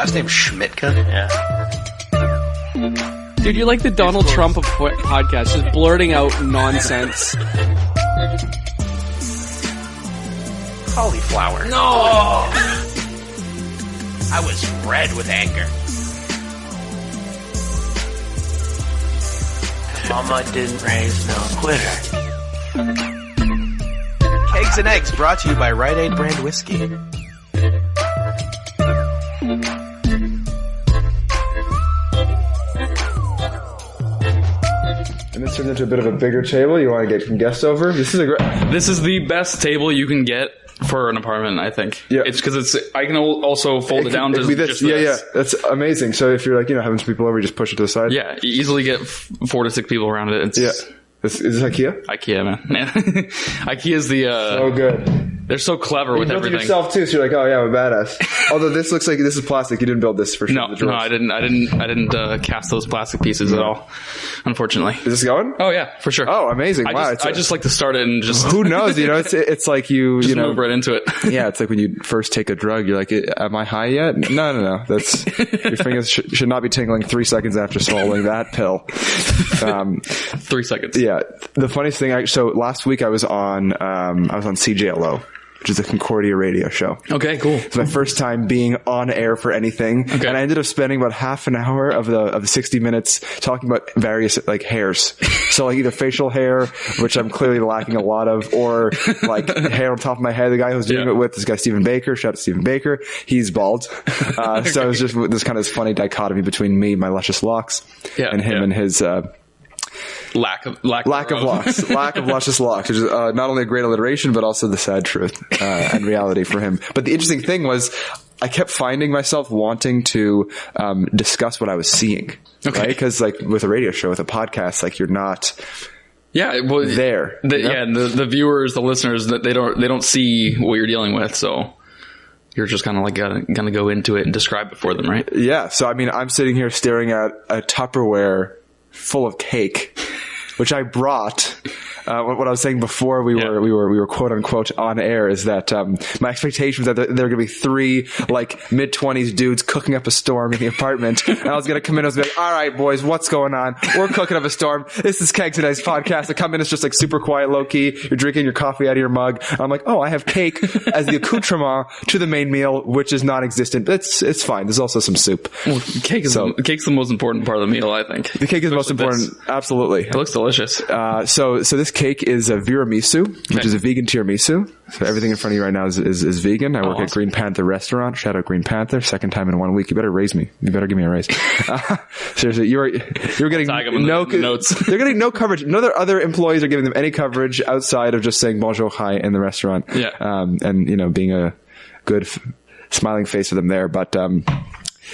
last name Schmitka? Yeah. Dude, you're like the Donald Trump of podcasts, just blurting out nonsense. Cauliflower. No! Oh. I was red with anger. Mama didn't raise no quitter. Kegs and Eggs brought to you by Rite Aid brand whiskey. And this turned into a bit of a bigger table. You want to get some guests over? This is the best table you can get for an apartment, I think. Yeah. It's because I can also fold it down to this. just Yeah, this. yeah. That's amazing. So if you're like, having some people over, you just push it to the side. Yeah, you easily get 4 to 6 people around it. Is this IKEA? IKEA, man. IKEA's the... so good. They're so clever with everything. You built it yourself too, so you're like, oh yeah, I'm a badass. Although this looks like this is plastic. You didn't build this for sure. No, I didn't cast those plastic pieces at all. Unfortunately. Is this going? Oh yeah, for sure. Oh, amazing! I just like to start it and just. Who knows? It's like you move right into it. Yeah, it's like when you first take a drug. You're like, am I high yet? No. That's your fingers should not be tingling 3 seconds after swallowing that pill. 3 seconds. Yeah. The funniest thing, so last week I was on CJLO, which is a Concordia radio show. Okay, cool. It's my first time being on air for anything. Okay. And I ended up spending about half an hour of the 60 minutes talking about various hairs. So either facial hair, which I'm clearly lacking a lot of, or hair on top of my head. The guy who was doing it with, this guy Stephen Baker, shout out to Stephen Baker, he's bald. Okay. So it was just this kind of funny dichotomy between me, my luscious locks, and him and his lack of locks, lack of luscious locks, which is not only a great alliteration, but also the sad truth and reality for him. But the interesting thing was, I kept finding myself wanting to discuss what I was seeing. Okay. Right? Because with a radio show, with a podcast, you're not. Yeah, well, there. The viewers, the listeners, that they don't see what you're dealing with, so. You're just kind of gonna go into it and describe it for them, right? Yeah. So I'm sitting here staring at a Tupperware full of cake, which I brought. What I was saying before we were quote unquote on air is that my expectation was that there were going to be 3 mid-20s dudes cooking up a storm in the apartment, and I was going to come in and I was like, all right boys, what's going on? We're cooking up a storm. This is Keg Today's podcast. I come in, it's just super quiet, low key. You're drinking your coffee out of your mug. I'm like, oh, I have cake as the accoutrement to the main meal, which is non-existent. It's fine. There's also some soup. Well, cake's the most important part of the meal, I think. The cake is the most important. Absolutely. It looks delicious. So this cake is a tiramisu, which is a vegan tiramisu. So everything in front of you right now is vegan. I work at Green Panther restaurant. Shout out Green Panther. Second time in 1 week. You better raise me. You better give me a raise. Seriously, you're getting no notes. They're getting no coverage. No other employees are giving them any coverage outside of just saying bonjour, hi in the restaurant. Yeah. And being a good smiling face for them there. But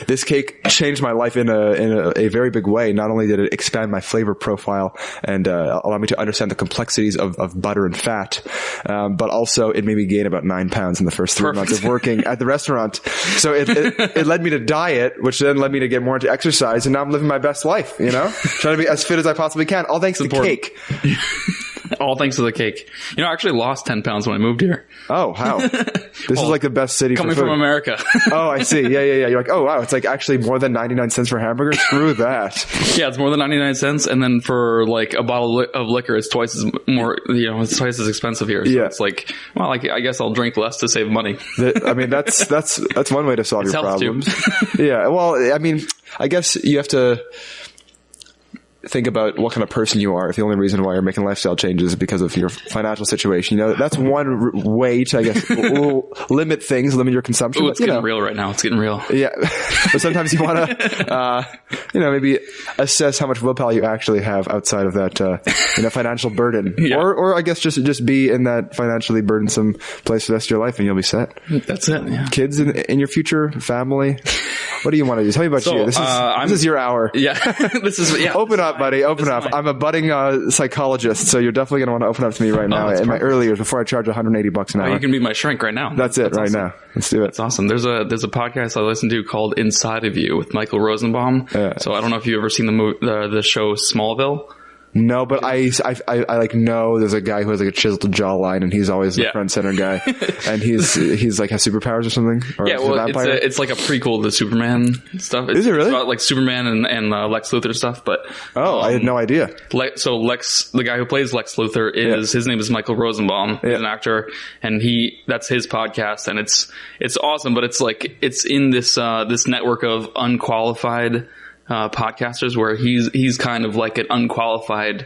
this cake changed my life in a very big way. Not only did it expand my flavor profile and allow me to understand the complexities of butter and fat, but also it made me gain about 9 pounds in the first 3 months of working at the restaurant. So it led me to diet, which then led me to get more into exercise, and now I'm living my best life, trying to be as fit as I possibly can, all thanks to cake. All thanks to the cake. I actually lost 10 pounds when I moved here. Oh, how? This is the best city coming for food. From America. Oh, I see. Yeah. You're like, oh, wow. It's actually more than 99 cents for a hamburger? Screw that. Yeah, it's more than 99 cents. And then for a bottle of liquor, it's twice as more, it's twice as expensive here. So it's I guess I'll drink less to save money. That's one way to solve your problems. Yeah. Well, I guess you have to think about what kind of person you are. If the only reason why you're making lifestyle changes is because of your financial situation, that's one way to, I guess, limit your consumption. Ooh, it's getting real right now. It's getting real. Yeah. But sometimes you want to, maybe assess how much willpower you actually have outside of that, financial burden. Yeah. Or I guess just be in that financially burdensome place for the rest of your life and you'll be set. That's it. Yeah. Kids in your future, family. What do you want to do? Tell me about you. This is your hour. Yeah. Open up, buddy. Open up. I'm a budding psychologist, so you're definitely going to want to open up to me right now in my early years before I charge $180 an hour. You can be my shrink right now. That's awesome. Now. Let's do it. That's awesome. There's a podcast I listen to called Inside of You with Michael Rosenbaum. So I don't know if you've ever seen the show Smallville. No, but I like know there's a guy who has like a chiseled jawline, and he's always the front center guy, and he's like has superpowers or something. Or yeah, well, it's like a prequel to Superman stuff. Is it really? It's about like Superman and Lex Luthor stuff. But I had no idea. So Lex, the guy who plays Lex Luthor, his name is Michael Rosenbaum. He's an actor, and that's his podcast, and it's awesome. But it's like it's in this network of unqualified podcasters where he's kind of like an unqualified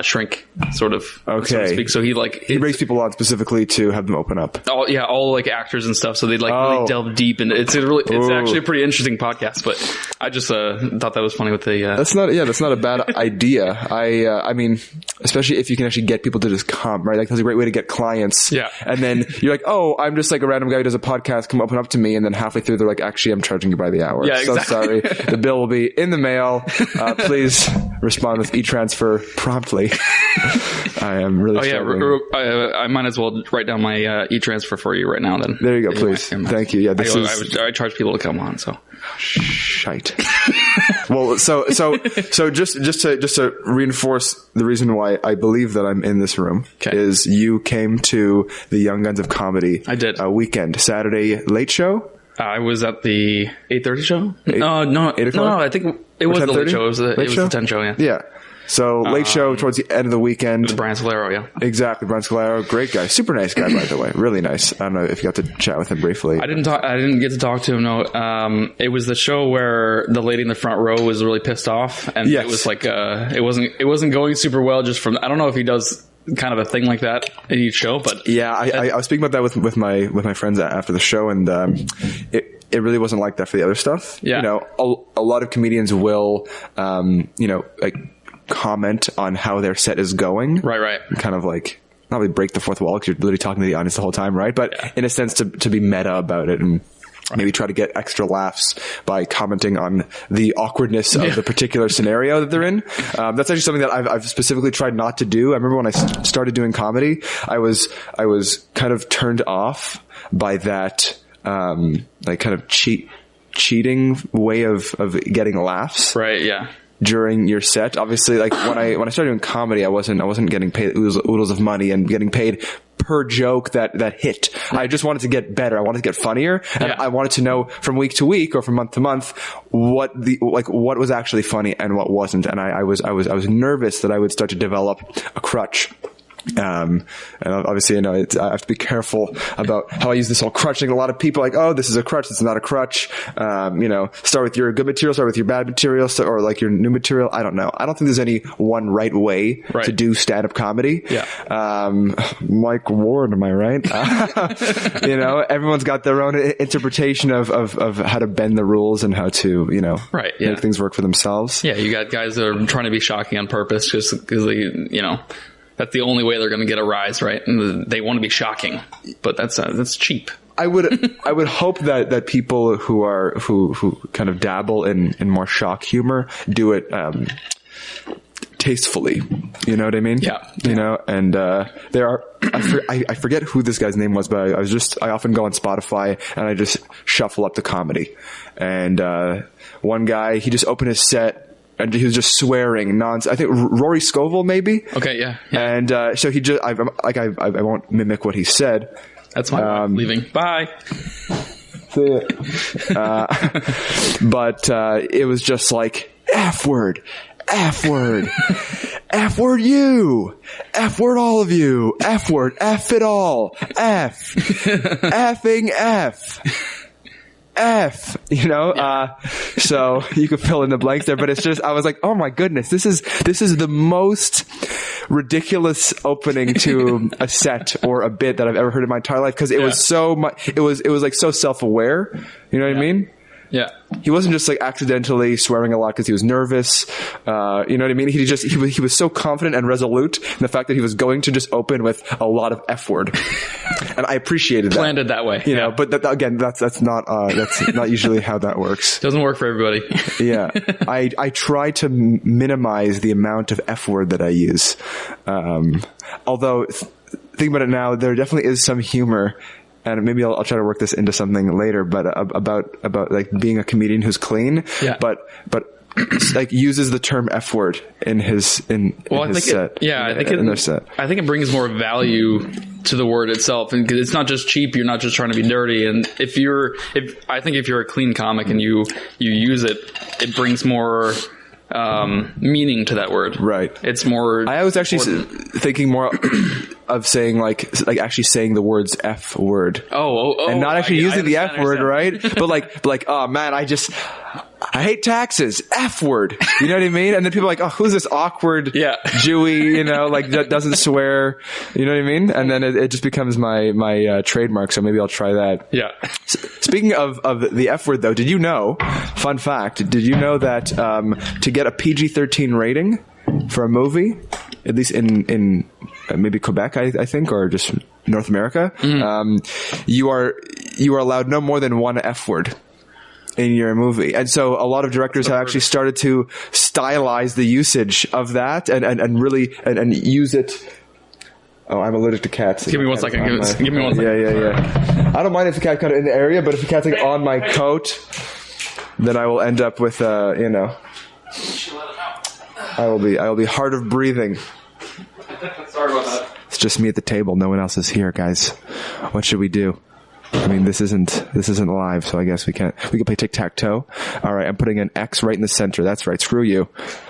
shrink, sort of, so to speak. So he brings people on specifically to have them open up. All like actors and stuff. So they really delve deep into it's actually a pretty interesting podcast. But I just thought that was funny with the. That's not a bad idea. I mean, especially if you can actually get people to just come, right? Like that's a great way to get clients. Yeah. And then you're like, oh, I'm just like a random guy who does a podcast. Come open up to me, and then halfway through they're like, actually, I'm charging you by the hour. Yeah, exactly. So sorry, the bill will be in the mail. Please respond with e-transfer promptly. I am really struggling. I might as well write down my e-transfer for you right now then. There you go, please. Thank you. Yeah, I charge people to come on, so. Shite. Well, so just to reinforce the reason why I believe that I'm in this room is you came to the Young Guns of Comedy. I did. Weekend, Saturday late show. I was at the 8:30 show. No, 8 o'clock? No, I think it was the late show. It was the 10 show. Yeah. So late show towards the end of the weekend. Brian Scalero, yeah. Exactly, Brian Scalero, great guy, super nice guy by the way, really nice. I don't know if you got to chat with him briefly. I didn't get to talk to him. No, it was the show where the lady in the front row was really pissed off, and it was like it wasn't going super well. Just from I don't know if he does kind of a thing like that in each show, but yeah, I was speaking about that with my friends after the show, and it really wasn't like that for the other stuff. Yeah, you know, a lot of comedians will like comment on how their set is going. Right. Kind of like not really break the fourth wall because you're literally talking to the audience the whole time, right? But in a sense to be meta about it and maybe try to get extra laughs by commenting on the awkwardness of the particular scenario that they're in. That's actually something that I've specifically tried not to do. I remember when I started doing comedy, I was kind of turned off by that, like kind of cheating way of getting laughs. Right. Yeah. During your set, obviously, like when I started doing comedy, I wasn't getting paid oodles of money and getting paid per joke that hit. I just wanted to get better. I wanted to get funnier, and I wanted to know from week to week or from month to month what was actually funny and what wasn't. And I was nervous that I would start to develop a crutch. And obviously, you know, I have to be careful about how I use this whole crutching. A lot of people are like, oh, this is a crutch. It's not a crutch. You know, start with your good material, start with your bad material, or like your new material. I don't know. I don't think there's any one right way to do stand-up comedy. Yeah. Mike Ward, am I right? You know, everyone's got their own interpretation of how to bend the rules and how to, you know, make things work for themselves. Yeah. You got guys that are trying to be shocking on purpose just because they, you know, that's the only way they're going to get a rise, right? And they want to be shocking, but that's cheap. I would hope that people who kind of dabble in more shock humor do it tastefully. You know what I mean? Yeah. You know, and there are I forget who this guy's name was, but I often go on Spotify and I just shuffle up the comedy. And one guy, he just opened his set. And he was just swearing I think Rory Scovel, maybe. Okay, yeah. And so he just, I won't mimic what he said. That's my leaving. Bye. See ya. But it was just like F word, F word, F word you, F word all of you, F word, F it all, F, effing F, you know, so you could fill in the blanks there, but it's just, I was like, oh my goodness, this is the most ridiculous opening to a set or a bit that I've ever heard in my entire life. Cause it was so much, it was like so self-aware. You know what I mean? Yeah. He wasn't just like accidentally swearing a lot because he was nervous. You know what I mean? He was so confident and resolute in the fact that he was going to just open with a lot of F word. And I appreciated that. Planned it that way. You know, but again, that's not usually how that works. Doesn't work for everybody. Yeah. I try to minimize the amount of F word that I use. Although think about it now, there definitely is some humor. And maybe I'll try to work this into something later, but about like being a comedian who's clean. Yeah. But like uses the term F word in his set. I think it brings more value to the word itself, and it's not just cheap. You're not just trying to be dirty. And if you're a clean comic and you use it, it brings more meaning to that word. Right. It's more. I was actually thinking more of saying like actually saying the words F word. Oh, and not actually using the F word, right? But like, oh man, I hate taxes. F word. You know what I mean? And then people are like, oh, who's this awkward Jewy, like that doesn't swear. You know what I mean? And then it just becomes my trademark. So maybe I'll try that. Yeah. Speaking of the F word though, did you know, fun fact, did you know that, to get a PG-13 rating for a movie, at least in maybe Quebec, I think, or just North America, you are allowed no more than one F word in your movie. And so a lot of directors have actually started to stylize the usage of that and really use it. Oh, I'm allergic to cats. Give me 1 second. Give me 1 second. Yeah. I don't mind if the cat got in the area, but if the cat's like on my coat, then I will end up with, I will be hard of breathing. Sorry about that. It's just me at the table. No one else is here, guys. What should we do? I mean, this isn't live, so I guess we can play tic-tac-toe. All right, I'm putting an X right in the center. That's right. Screw you.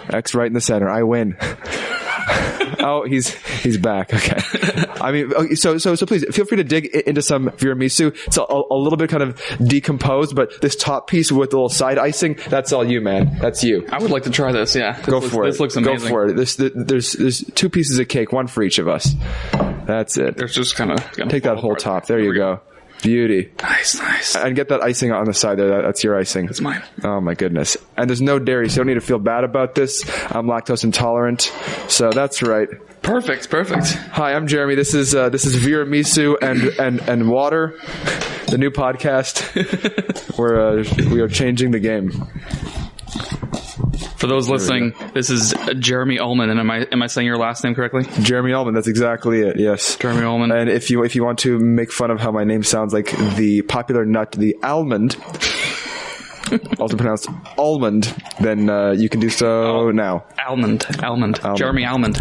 X right in the center. I win. Oh, he's back. Okay. I mean, so please feel free to dig into some tiramisu. It's a little bit kind of decomposed, but this top piece with the little side icing, that's all you, man. That's you. I would like to try this. Yeah. This looks amazing. Go for it. There's 2 pieces of cake, 1 for each of us. That's it. There's just kind of take that whole top. There you go. Beauty. Nice. And get that icing on the side there. That's your icing. That's mine. Oh my goodness. And there's no dairy, so you don't need to feel bad about this. I'm lactose intolerant, so that's right. Perfect. Hi, I'm Jeremy. This is tiramisu and water, the new podcast where we are changing the game. For those listening, this is Jeremy Ullman, and am I saying your last name correctly? Jeremy Ullman, that's exactly it, yes. Jeremy Ullman. And if you want to make fun of how my name sounds like the popular nut, the almond, also pronounced almond, then you can do so now. Almond. Jeremy Almond.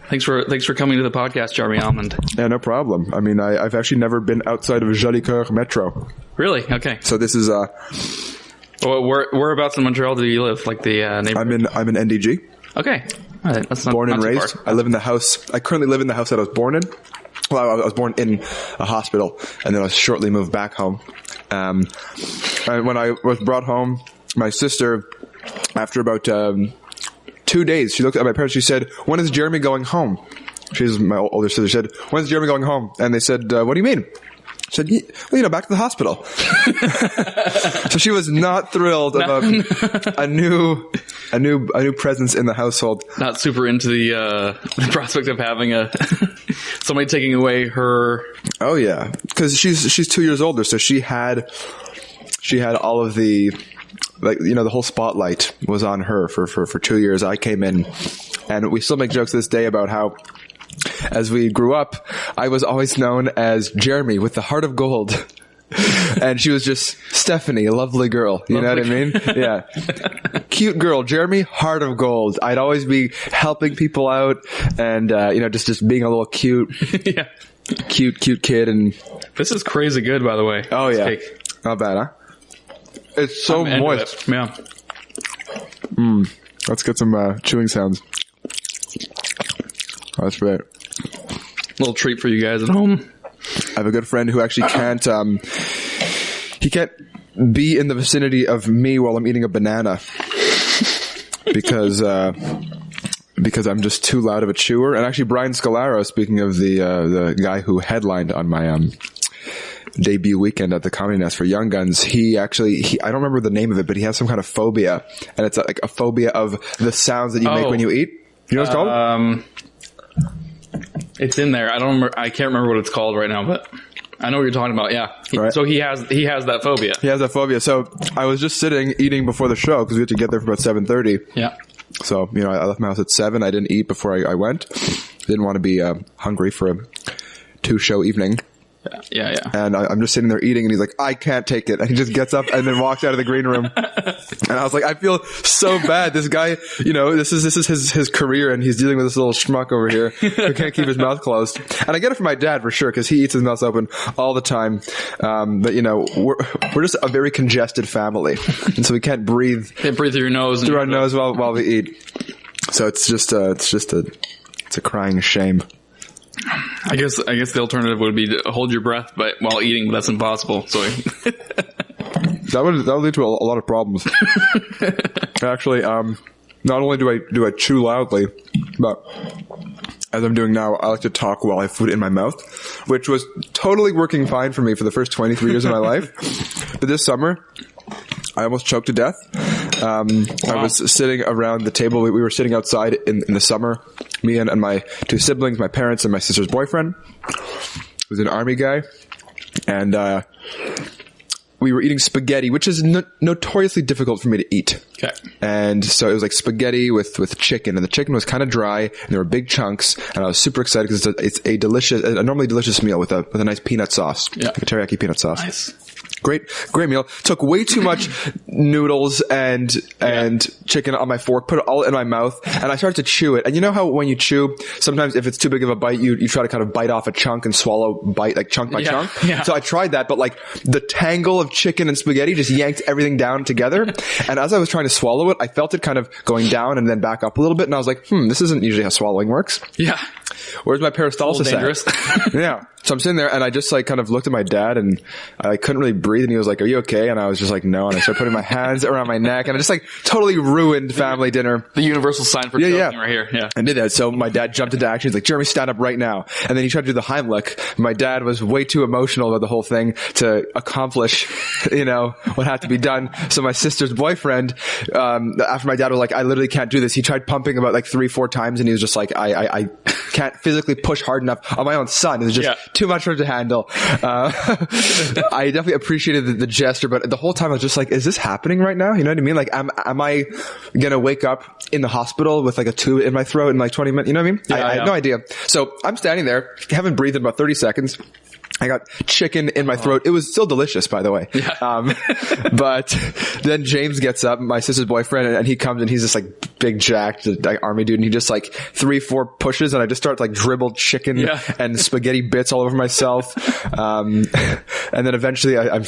Thanks for coming to the podcast, Jeremy Almond. Yeah, no problem. I mean, I've actually never been outside of Jolicoeur Metro. Really? Okay. So this is Well, whereabouts in Montreal do you live? Like the neighborhood? I'm in NDG. Okay. All right. That's not born and not raised. Far. I live in the house. I currently live in the house that I was born in. Well, I was born in a hospital, and then I shortly moved back home. And when I was brought home, my sister, after about 2 days, she looked at my parents. She said, "When is Jeremy going home?" She's my older sister. She said, "When is Jeremy going home?" And they said, "What do you mean?" I said, well, back to the hospital. So she was not thrilled about a new presence in the household. Not super into the prospect of having somebody taking away her. Oh yeah, because she's 2 years older, so she had all of the, the whole spotlight was on her for 2 years. I came in, and we still make jokes to this day about how, as we grew up, I was always known as Jeremy with the heart of gold. And she was just Stephanie, a lovely girl. You know what I mean? Yeah. Cute girl. Jeremy, heart of gold. I'd always be helping people out and, just being a little cute. Yeah. Cute kid. And this is crazy good, by the way. Oh, yeah. Cake. Not bad, huh? It's so moist. Yeah. Let's get some chewing sounds. That's right. Little treat for you guys at home. I have a good friend who actually can't be in the vicinity of me while I'm eating a banana because I'm just too loud of a chewer. And actually, Brian Scalaro, speaking of the guy who headlined on my debut weekend at the Comedy Nest for Young Guns, he I don't remember the name of it, but he has some kind of phobia, and it's like a phobia of the sounds that you make when you eat. You know what it's called? It's in there. I can't remember what it's called right now, but I know what you're talking about. Yeah. Right. So he has that phobia. He has that phobia. So I was just sitting eating before the show because we had to get there for about 7:30. Yeah. So, I left my house at 7. I didn't eat before I went. Didn't want to be hungry for a 2-show evening. Yeah. And I'm just sitting there eating, and he's like, I can't take it. And he just gets up and then walks out of the green room. And I was like, I feel so bad. This guy, you know, this is his career, and he's dealing with this little schmuck over here who can't keep his mouth closed. And I get it from my dad for sure, because he eats his mouth open all the time. But you know, we're just a very congested family, and so we can't breathe. Can't breathe through your nose. Through our nose while we eat. So it's a crying shame. I guess the alternative would be to hold your breath while eating, but that's impossible. So that would lead to a lot of problems. Actually, not only do I chew loudly, but as I'm doing now, I like to talk while I have food in my mouth, which was totally working fine for me for the first 23 years of my life. But this summer, I almost choked to death. Wow. I was sitting around the table. We were sitting outside in the summer, me and my two siblings, my parents, and my sister's boyfriend, who was an army guy. And we were eating spaghetti, which is notoriously difficult for me to eat. Okay. And so it was like spaghetti with chicken, and the chicken was kind of dry, and there were big chunks, and I was super excited because it's a normally delicious meal with a nice peanut sauce. Yeah. Like a teriyaki peanut sauce. Nice. Great meal. Took way too much noodles and chicken on my fork, put it all in my mouth, and I started to chew it. And you know how when you chew, sometimes if it's too big of a bite, you try to kind of bite off a chunk and swallow like chunk by chunk. Yeah. So I tried that, but like the tangle of chicken and spaghetti just yanked everything down together. And as I was trying to swallow it, I felt it kind of going down and then back up a little bit. And I was like, this isn't usually how swallowing works. Yeah. Where's my peristalsis at? Yeah. So I'm sitting there, and I just like kind of looked at my dad, and I couldn't really breathe, and he was like, "Are you okay?" And I was just like, "No." And I started putting my hands around my neck, and I just like totally ruined family dinner. The universal sign for choking right here. Yeah. I did that. So my dad jumped into action. He's like, "Jeremy, stand up right now." And then he tried to do the Heimlich. My dad was way too emotional about the whole thing to accomplish, what had to be done. So my sister's boyfriend, after my dad was like, "I literally can't do this," he tried pumping about like 3-4 times, and he was just like, I can't physically push hard enough on my own son. It was just too much for him to handle. I definitely appreciated the gesture, but the whole time I was just like, is this happening right now? You know what I mean? Like, am I gonna wake up in the hospital with like a tube in my throat in like 20 minutes? You know what I mean? I had no idea. So I'm standing there, haven't breathed in about 30 seconds. I got chicken in my throat. It was still delicious, by the way. Yeah. But then James gets up, my sister's boyfriend, and he comes, and he's just like big jacked army dude, and he just like 3-4 pushes, and I just start like dribbled chicken and spaghetti bits all over myself. And then eventually I'm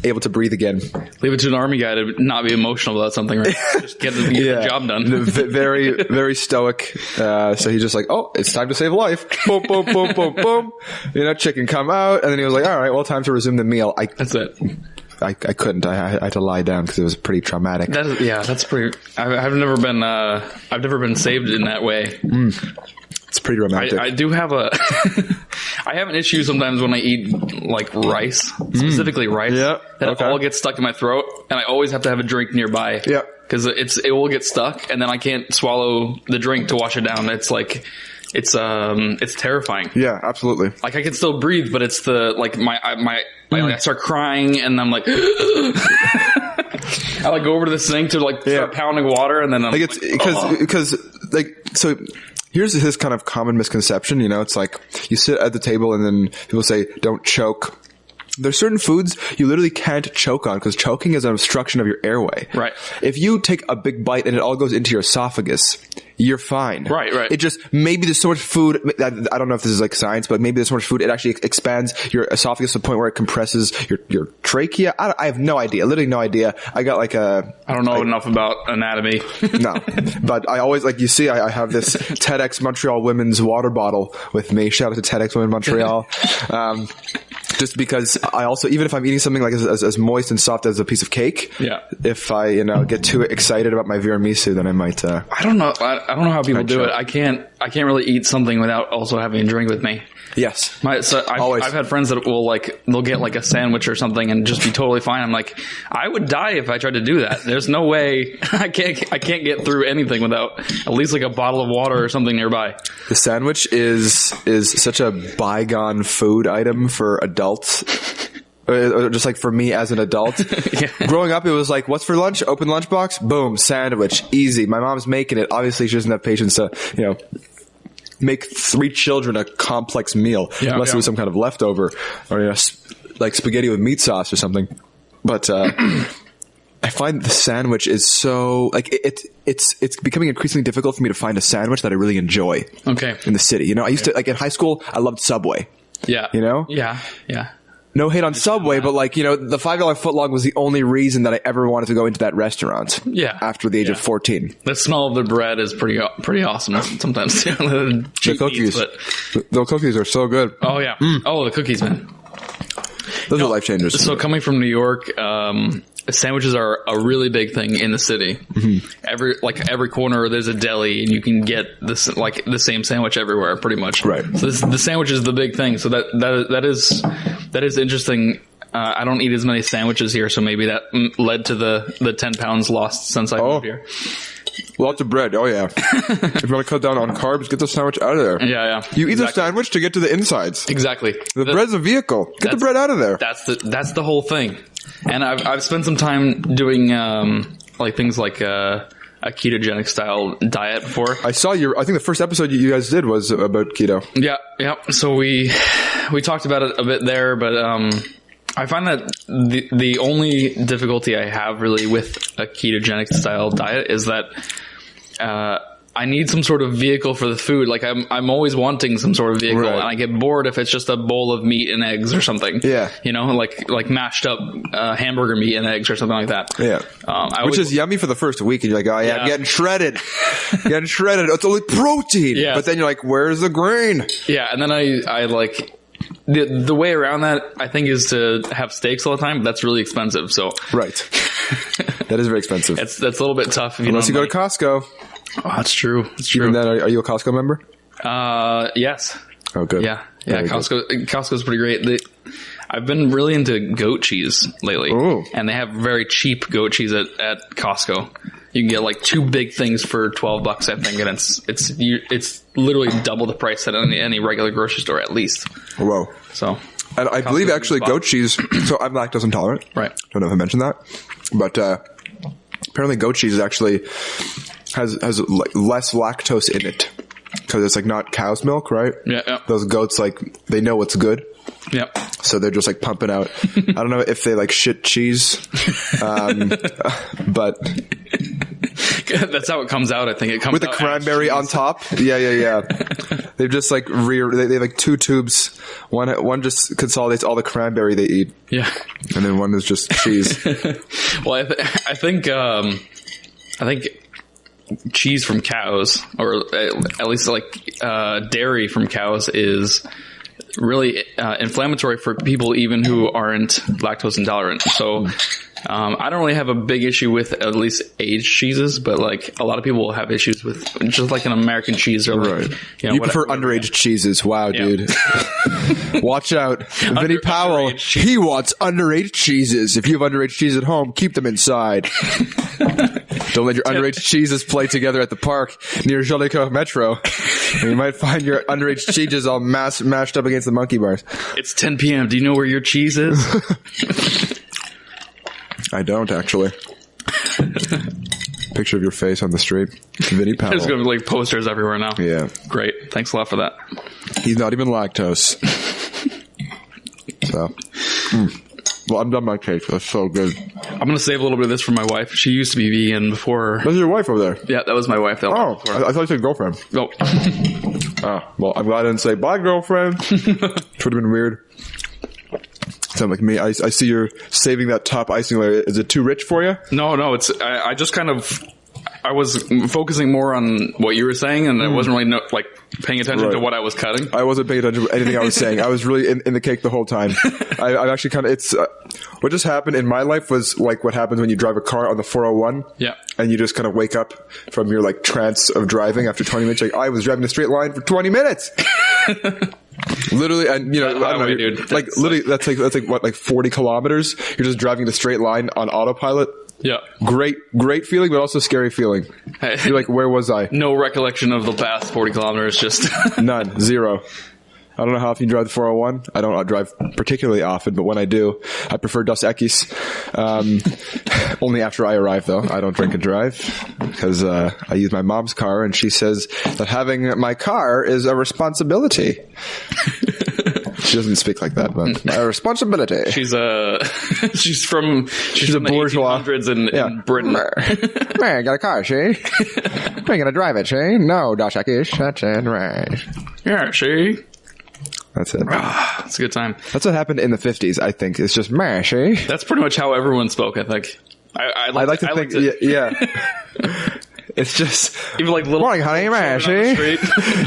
able to breathe again. Leave it to an army guy to not be emotional about something, right? Just get the job done. Very, very stoic. So he's just like, "Oh, it's time to save life." Boom, boom, boom, boom, boom. Chicken come out, and then he was like, "All right, well, time to resume the meal." That's it. I couldn't. I had to lie down because it was pretty traumatic. That's pretty. I've never been saved in that way. It's pretty romantic. I do have I have an issue sometimes when I eat like rice, specifically rice, that all gets stuck in my throat, and I always have to have a drink nearby. Yeah, because it will get stuck, and then I can't swallow the drink to wash it down. It's like. It's terrifying. Yeah, absolutely. Like I can still breathe, but it's I start crying, and I'm like, I like go over to the sink to like start pounding water, and then I'm like, because so here's his kind of common misconception. It's like you sit at the table, and then people say, "Don't choke." There's certain foods you literally can't choke on because choking is an obstruction of your airway. Right. If you take a big bite and it all goes into your esophagus, you're fine. Right. It just, maybe there's so much food, I don't know if this is like science, but maybe there's so much food, it actually expands your esophagus to the point where it compresses your trachea. I have no idea, literally no idea. I got like I don't know enough about anatomy. No. But I always, like you see, I have this TEDx Montreal women's water bottle with me. Shout out to TEDx Women Montreal. Just because I also, even if I'm eating something like as moist and soft as a piece of cake, if I, get too excited about my tiramisu, then I might, I don't know how people do it. I can't really eat something without also having a drink with me. Yes. I've had friends that they'll get like a sandwich or something and just be totally fine. I'm like, I would die if I tried to do that. There's no way I can't get through anything without at least like a bottle of water or something nearby. The sandwich is such a bygone food item for adults. Just like for me as an adult. Growing up, it was like, what's for lunch? Open lunchbox, boom, sandwich, easy. My mom's making it. Obviously, she doesn't have patience to, make 3 children a complex meal, unless it was some kind of leftover or like spaghetti with meat sauce or something. But I find the sandwich is so like it's becoming increasingly difficult for me to find a sandwich that I really enjoy. Okay. In the city, I used to like in high school. I loved Subway. Yeah. Yeah. No hate on Subway, but like, the $5 footlong was the only reason that I ever wanted to go into that restaurant. Yeah. After the age of 14. The smell of the bread is pretty awesome sometimes. The cookies. The cookies are so good. Oh, yeah. Oh, the cookies, man. Those are life changers. So coming from New York, sandwiches are a really big thing in the city. Mm-hmm. Every corner there's a deli and you can get this the same sandwich everywhere pretty much. Right. So the sandwich is the big thing. So that is interesting. I don't eat as many sandwiches here, so maybe that led to the 10 pounds lost since I moved here. Lots of bread. Oh, yeah. If you want to cut down on carbs, get the sandwich out of there. Yeah. You eat the sandwich to get to the insides. Exactly. The bread's a vehicle. Get the bread out of there. That's the whole thing. And I've spent some time doing things like a ketogenic style diet before. I saw I think the first episode you guys did was about keto. Yeah. So we talked about it a bit there, but I find that the only difficulty I have really with a ketogenic style diet is that I need some sort of vehicle for the food. Like I'm always wanting some sort of vehicle, and I get bored if it's just a bowl of meat and eggs or something. Yeah, like mashed up hamburger meat and eggs or something like that. Yeah, which is yummy for the first week, and you're like, oh yeah, I'm getting shredded, It's only protein. Yeah, but then you're like, where's the grain? Yeah, and then I like. The way around that, I think, is to have steaks all the time, but that's really expensive. So that is very expensive. That's a little bit tough. Unless you go to Costco. Oh, that's true. That's true. Even then, are you a Costco member? Yes. Oh, good. Yeah. Costco's pretty great. I've been really into goat cheese lately. Ooh. And they have very cheap goat cheese at Costco. You can get like 2 big things for $12, I think, and it's literally double the price at any regular grocery store at least. Whoa! So, and I believe actually goat cheese. So I'm lactose intolerant. Right. Don't know if I mentioned that, but apparently goat cheese actually has like less lactose in it because it's like not cow's milk, right? Yeah. Those goats they know what's good. Yep. So they're just like pumping out. I don't know if they like shit cheese, but that's how it comes out. I think it comes with the cranberry on top. Yeah. They've just like they have like 2 tubes. One just consolidates all the cranberry they eat. Yeah, and then one is just cheese. Well, I think cheese from cows, or at least like dairy from cows, is really inflammatory for people even who aren't lactose intolerant. So I don't really have a big issue with at least aged cheeses, but like a lot of people will have issues with just like an American cheese or like, you prefer underage cheeses. Wow, dude. Watch out. Vinny Powell, he wants underage cheeses. If you have underage cheese at home, keep them inside. Don't let your underage cheeses play together at the park near Jolicoeur Metro. And you might find your underage cheeses all mashed up against the monkey bars. It's 10 p.m. Do you know where your cheese is? I don't, actually. Picture of your face on the street. Vinny Powell. There's going to be like posters everywhere now. Yeah. Great. Thanks a lot for that. He's not even lactose. So. Well, I'm done my cake. That's so good. I'm going to save a little bit of this for my wife. She used to be vegan before. That's your wife over there? Yeah, that was my wife. I thought you said girlfriend. No. Well, I'm glad I didn't say bye, girlfriend. Which would have been weird. Sound like me. I see you're saving that top icing layer. Is it too rich for you? No. It's I just kind of I was focusing more on what you were saying, and I wasn't really paying attention to what I was cutting. I wasn't paying attention to anything I was saying. I was really in the cake the whole time. I actually kind of what just happened in my life was like what happens when you drive a car on the 401. Yeah. And you just kind of wake up from your like trance of driving after 20 minutes. Like I was driving a straight line for 20 minutes. Literally, and I don't know, dude. Like literally, that's like what, like 40 kilometers. You're just driving in a straight line on autopilot. Yeah. Great feeling, but also scary feeling. You're like, where was I? No recollection of the past 40 kilometers, just none, zero. I don't know how often you drive the 401. I don't drive particularly often, but when I do, I prefer Dos Equis. Only after I arrive, though. I don't drink and drive because I use my mom's car, and she says that having my car is a responsibility. She doesn't speak like that, but a responsibility. She's from the bourgeois 1800s in Britain. Man, got a car, she? Ain't gonna drive it, she? No, Dos Equis. That's it, right. Yeah, she. That's it. It's a good time. That's what happened in the 50s, I think. It's just, man, she? That's pretty much how everyone spoke, I think. I like to think, yeah. It's just even like little morning, honey, man, she?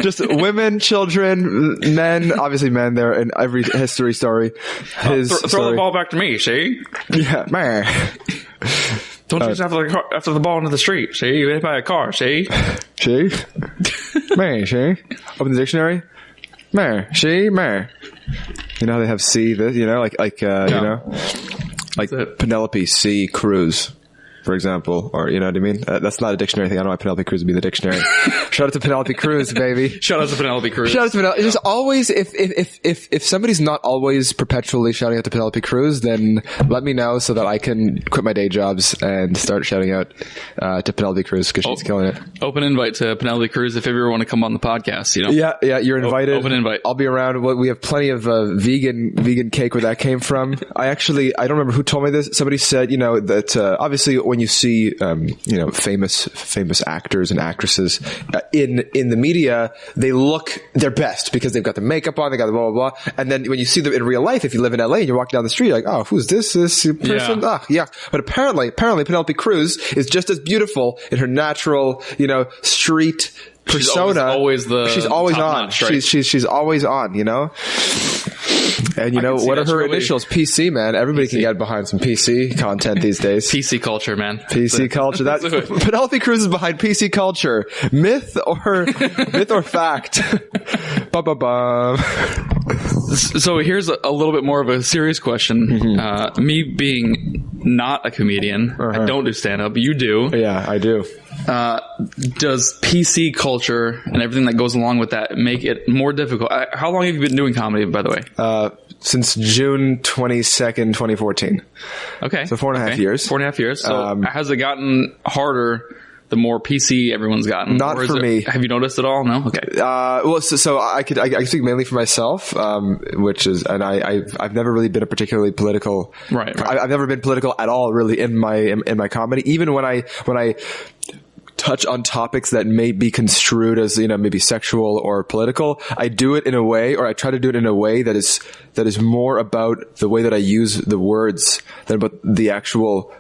Just women, children, men. Obviously, men. They're in every history story. Throw the ball back to me, see? Yeah, man. Don't chase after the ball into the street. See, you hit by a car. See, she, man, she. Open the dictionary. Man, she, man. You know how they have C. This, you know, you know, like Penelope C. Cruz, for example, or you know what I mean? That's not a dictionary thing. I don't know why Penelope Cruz would be in the dictionary. Shout out to Penelope Cruz, baby. Shout out to Penelope Cruz. Shout out to Penelope. Just always, if somebody's not always perpetually shouting out to Penelope Cruz, then let me know so that I can quit my day jobs and start shouting out to Penelope Cruz because she's killing it. Open invite to Penelope Cruz if you ever want to come on the podcast. You know. Yeah, you're invited. Open invite. I'll be around. We have plenty of vegan cake where that came from. I don't remember who told me this. Somebody said, you know, that obviously when you see you know, famous actors and actresses in the media, they look their best because they've got the makeup on, they got the blah blah blah, and then when you see them in real life, if you live in LA and you're walking down the street, you're like, oh, who's this person? Yeah. But apparently Penelope Cruz is just as beautiful in her natural, you know, street persona. She's always on. Notch, right? She's always on, you know. And you know, what are her initials? PC, man. Everybody can get behind some PC content these days. PC culture, man. PC culture. That Penelope Cruz is behind PC culture. Myth or fact? Ba-ba-bum. So here's a little bit more of a serious question. Mm-hmm. Me being not a comedian, I don't do stand-up. You do. Yeah, I do. Does PC culture and everything that goes along with that make it more difficult? How long have you been doing comedy, by the way? Since June 22nd, 2014. Okay. So 4.5 years. 4.5 years. So has it gotten harder the more PC everyone's gotten? Not for me. Have you noticed at all? No? Okay. Well, so I speak mainly for myself, which is, and I've never really been a particularly political. Right. I've never been political at all, really, in my comedy. Even when I touch on topics that may be construed as, you know, maybe sexual or political, I do it in a way, or I try to do it in a way that is more about the way that I use the words than about the actual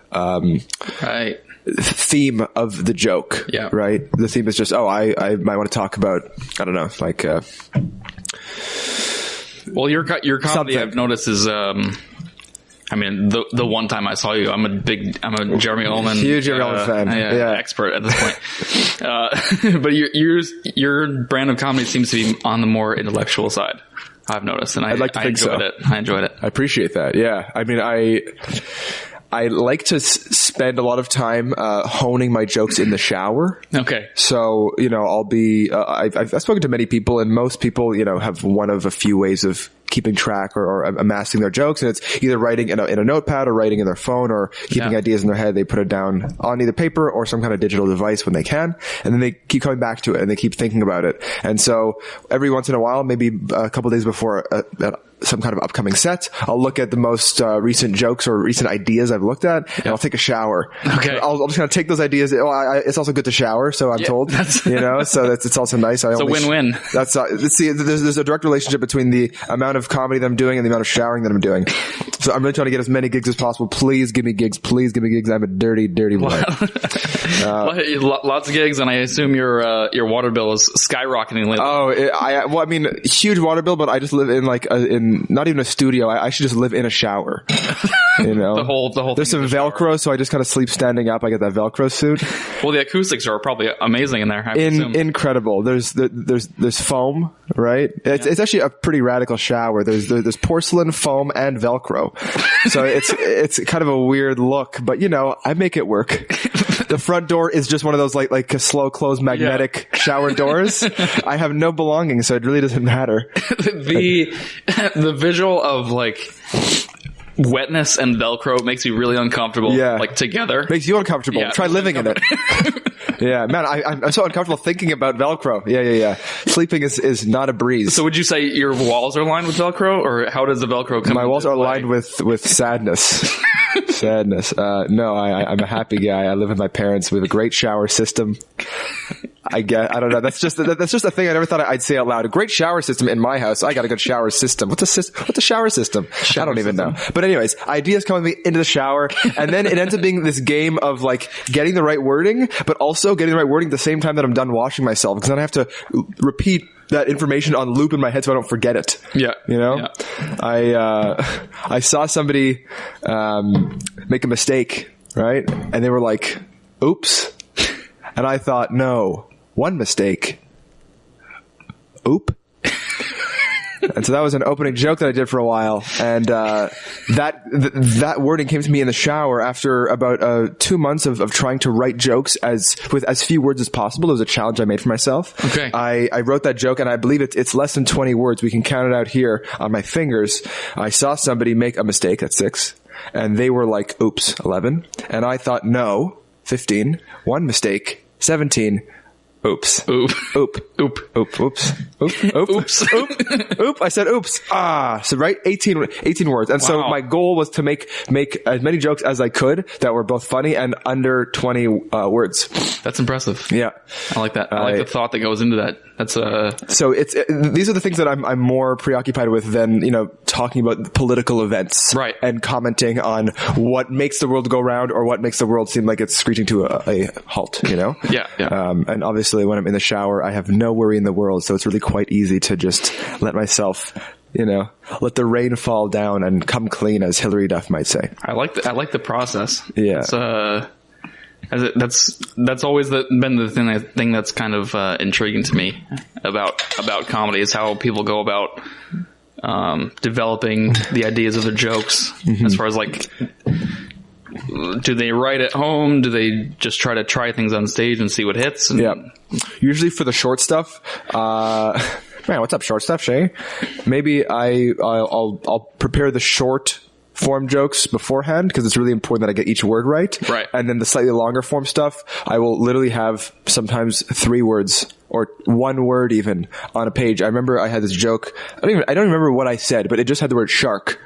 theme of the joke. Yeah. Right? The theme is just, I might want to talk about, I don't know, like well, your comedy, something I've noticed, is I mean, the one time I saw you, I'm a Jeremy Ullman, huge Jeremy Ullman fan, expert at this point. But your brand of comedy seems to be on the more intellectual side, I've noticed, and I enjoyed it. I enjoyed it. I appreciate that. Yeah, I mean, I like to spend a lot of time honing my jokes in the shower. Okay. So, you know, I'll be I've spoken to many people, and most people, you know, have one of a few ways of keeping track or amassing their jokes, and it's either writing in a notepad or writing in their phone or keeping ideas in their head. They put it down on either paper or some kind of digital device when they can, and then they keep coming back to it and they keep thinking about it. And so every once in a while, maybe a couple of days before some kind of upcoming set, I'll look at the most recent jokes or recent ideas I've looked at, and I'll take a shower. Okay. I'll just kind of take those ideas. It's also good to shower, so I'm told. You know, so it's also nice. It's a win-win. There's a direct relationship between the amount of comedy that I'm doing and the amount of showering that I'm doing. So I'm really trying to get as many gigs as possible. Please give me gigs. Please give me gigs. I'm a dirty boy. Lots of gigs, and I assume your water bill is skyrocketing lately. I mean, huge water bill, but I just live in in not even a studio. I should just live in a shower. You know, the whole there's some Velcro, so I just kind of sleep standing up. I get that Velcro suit. Well, the acoustics are probably amazing in there. Incredible. There's foam, right? It's actually a pretty radical shower. There's porcelain, foam, and Velcro. So it's kind of a weird look, but you know, I make it work. The front door is just one of those like a slow close magnetic shower doors. I have no belongings, so it really doesn't matter. The visual of like wetness and Velcro makes me really uncomfortable. Yeah. Like together. Makes you uncomfortable. Yeah. Try living in it. Yeah, man, I'm so uncomfortable thinking about Velcro. Yeah. Sleeping is not a breeze. So would you say your walls are lined with Velcro, or how does the Velcro come? My walls are play? lined with sadness. Sadness. No, I'm a happy guy. I live with my parents. We have a great shower system. I don't know. That's just a thing I never thought I'd say out loud. A great shower system in my house. I got a good shower system. What's a shower system? I don't even know. But anyways, ideas come with me into the shower, and then it ends up being this game of like getting the right wording, but also getting the right wording at the same time that I'm done washing myself, because then I have to repeat that information on loop in my head so I don't forget it. Yeah. You know? Yeah. I saw somebody make a mistake, right? And they were like, oops. And I thought, no, one mistake. Oop. And so that was an opening joke that I did for a while. And that wording came to me in the shower after about 2 months of trying to write jokes with as few words as possible. It was a challenge I made for myself. Okay. I wrote that joke, and I believe it's less than 20 words. We can count it out here on my fingers. I saw somebody make a mistake. That's 6. And they were like, oops, 11. And I thought, no, 15. One mistake, 17. Oops. Oop. Oop. Oop. Oop. Oops. Oop. Oop. Oops. Oop. Oop. I said oops. So right, 18 words. And so my goal was to make as many jokes as I could that were both funny and under 20 words. That's impressive. Yeah. I like that. I like the thought that goes into that. That's So these are the things that I'm more preoccupied with than, talking about political events. Right. And commenting on what makes the world go round or what makes the world seem like it's screeching to a halt, Yeah. And obviously when I'm in the shower, I have no worry in the world. So it's really quite easy to just let myself, let the rain fall down and come clean, as Hillary Duff might say. I like the process. Yeah. That's always been the thing that's kind of intriguing to me about comedy, is how people go about developing the ideas of their jokes. Mm-hmm. As far as like, do they write at home? Do they just try things on stage and see what hits? Yeah. Usually for the short stuff, man, what's up, short stuff, Shay? Maybe I'll prepare the short form jokes beforehand, because it's really important that I get each word right. Right. And then the slightly longer form stuff, I will literally have sometimes 3 words or 1 word even on a page. I remember I had this joke. I don't remember what I said, but it just had the word shark.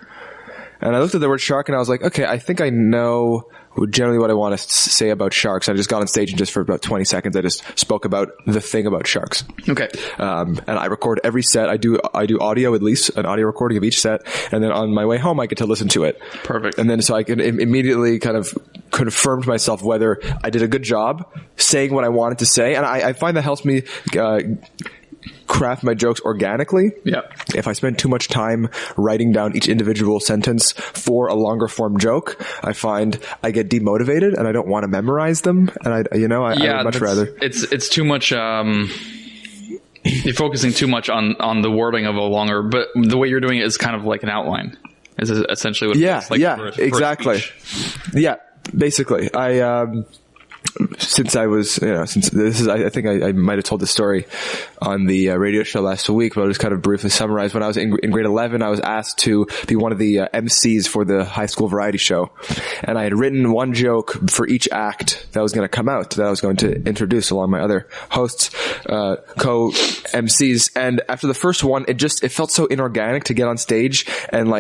And I looked at the word shark and I was like, okay, I think I know generally what I want to say about sharks. I just got on stage and just for about 20 seconds, I just spoke about the thing about sharks. Okay. And I record every set. I do audio, at least an audio recording of each set. And then on my way home, I get to listen to it. Perfect. And then so I can immediately kind of confirm to myself whether I did a good job saying what I wanted to say. And I find that helps me, craft my jokes organically. Yeah. If I spend too much time writing down each individual sentence for a longer form joke, I find I get demotivated and I don't want to memorize them. And I would much rather. It's too much. You're focusing too much on the wording of a longer, but the way you're doing it is kind of like an outline. Is essentially what it's like. Yeah, exactly. Yeah, basically. Since I was, since this is, I think I might have told this story on the radio show last week, but I'll just kind of briefly summarize. When I was in grade 11, I was asked to be one of the MCs for the high school variety show. And I had written 1 joke for each act that was going to come out, that I was going to introduce along my other hosts, co-MCs. And after the first one, it felt so inorganic to get on stage and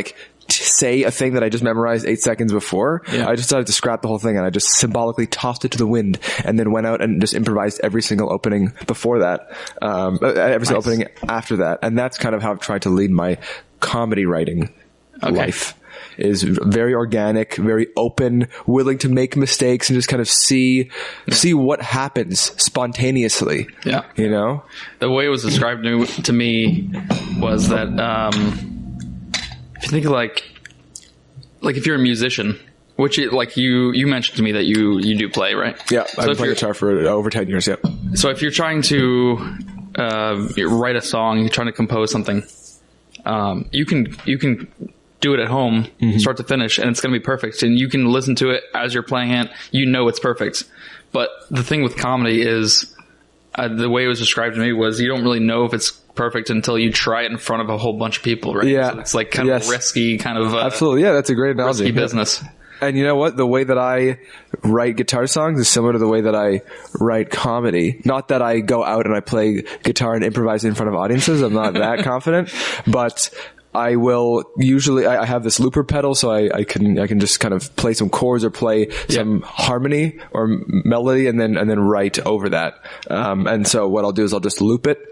to say a thing that I just memorized 8 seconds before. Yeah. I just decided to scrap the whole thing, and I just symbolically tossed it to the wind and then went out and just improvised every single opening before that, every single opening after that. And that's kind of how I've tried to lead my comedy writing life. Is very organic, very open, willing to make mistakes and just kind of see what happens spontaneously. Yeah. The way it was described to me was that, if you think like if you're a musician, which you mentioned to me that you do play, right? Yeah, I've been playing guitar for over 10 years. Yeah. So if you're trying to write a song, you're trying to compose something, you can do it at home, start to finish, and it's going to be perfect. And you can listen to it as you're playing it. It's perfect. But the thing with comedy is, the way it was described to me was you don't really know if it's perfect until you try it in front of a whole bunch of people, right? Yeah. So it's like kind of risky, kind of absolutely. Yeah, that's a great analogy. Risky business. And you know what? The way that I write guitar songs is similar to the way that I write comedy. Not that I go out and I play guitar and improvise in front of audiences. I'm not that confident, but I will usually, I have this looper pedal, so I can just kind of play some chords or play some harmony or melody and then write over that. And so what I'll do is I'll just loop it.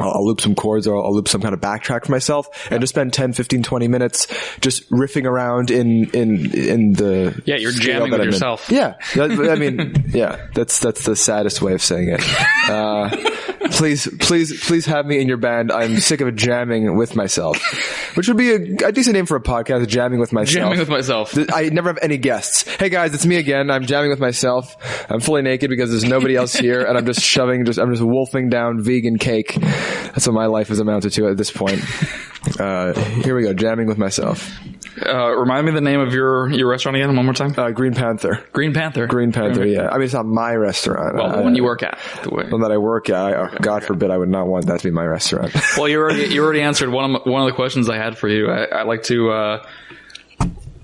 I'll loop some chords or I'll loop some kind of backtrack for myself and just spend 10, 15, 20 minutes just riffing around in the... Yeah, you're jamming with yourself. Yeah. I mean, yeah, that's the saddest way of saying it. Please have me in your band. I'm sick of jamming with myself, which would be a decent name for a podcast, jamming with myself. Jamming with myself. I never have any guests. Hey guys, it's me again. I'm jamming with myself. I'm fully naked because there's nobody else here and I'm just I'm just wolfing down vegan cake. That's what my life has amounted to at this point. Here we go, jamming with myself. Remind me the name of your restaurant again one more time. Green Panther. Green Panther. Green Panther. Yeah. I mean, it's not my restaurant. Well, the one you work at. The one that I work at. God forbid, I would not want that to be my restaurant. Well, you already answered one of the questions I had for you. I like to.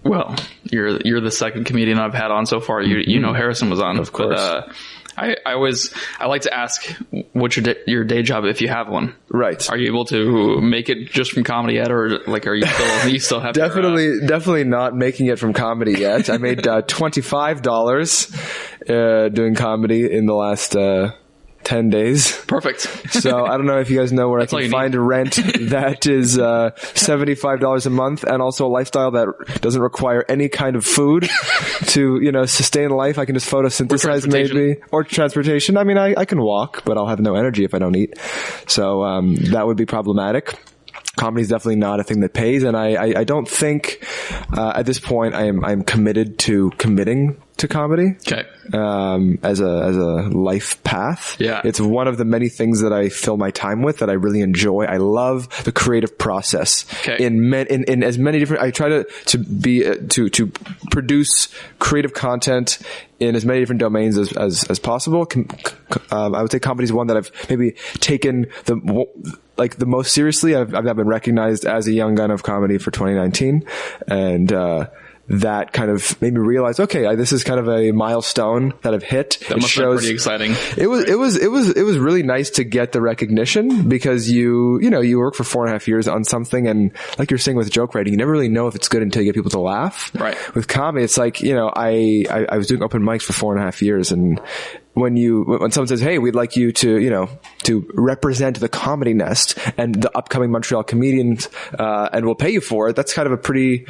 Well, you're the second comedian I've had on so far. You know Harrison was on, of course. But, I like to ask what's your day job if you have one. Right. Are you able to make it just from comedy yet, or like are you still have definitely not making it from comedy yet. I made $25 doing comedy in the last 10 days. Perfect. So I don't know if you guys know where I can find a rent that is $75 a month and also a lifestyle that doesn't require any kind of food to, sustain life. I can just photosynthesize maybe. Or transportation. I mean, I can walk, but I'll have no energy if I don't eat. So that would be problematic. Comedy is definitely not a thing that pays, and I don't think at this point I'm committed to committing to comedy. Okay. As a life path. Yeah. It's one of the many things that I fill my time with that I really enjoy. I love the creative process. Okay. In as many different, I try to produce creative content in as many different domains as possible. I would say comedy is one that I've maybe taken the most seriously. I've been recognized as a young gun of comedy for 2019, and that kind of made me realize, okay, this is kind of a milestone that I've hit. That must have been pretty exciting. It was really nice to get the recognition because you work for 4.5 years on something, and like you're saying with joke writing, you never really know if it's good until you get people to laugh. Right. With comedy, it's like, I was doing open mics for 4.5 years, and when someone says, hey, we'd like you to represent the Comedy Nest and the upcoming Montreal comedians, and we'll pay you for it, that's kind of a pretty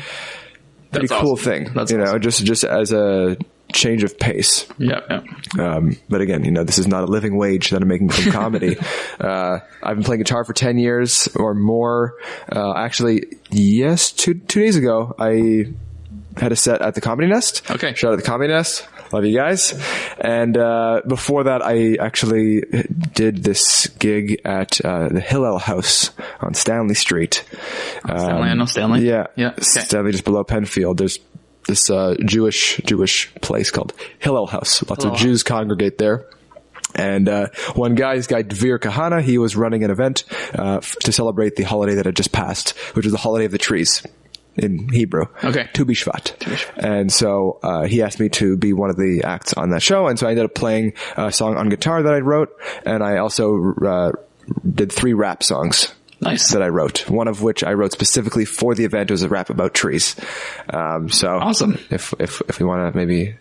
cool awesome. thing. That's awesome. Just as a change of pace. Yeah. But again, this is not a living wage that I'm making from comedy. I've been playing guitar for 10 years or more. Actually, yes, two days ago, I had a set at the Comedy Nest. Okay. Shout out to the Comedy Nest. Love you guys. And before that, I actually did this gig at the Hillel House on Stanley Street. Stanley, I know Stanley. Yeah. Okay. Stanley, just below Penfield. There's this Jewish place called Hillel House. Lots of Jews congregate there. And one guy, this guy Dvir Kahana, he was running an event to celebrate the holiday that had just passed, which was the Holiday of the Trees in Hebrew. Okay. Tu B'Shvat. And so he asked me to be one of the acts on that show, and so I ended up playing a song on guitar that I wrote, and I also did 3 rap songs. Nice. That I wrote. One of which I wrote specifically for the event. It was a rap about trees. So awesome. If we want to maybe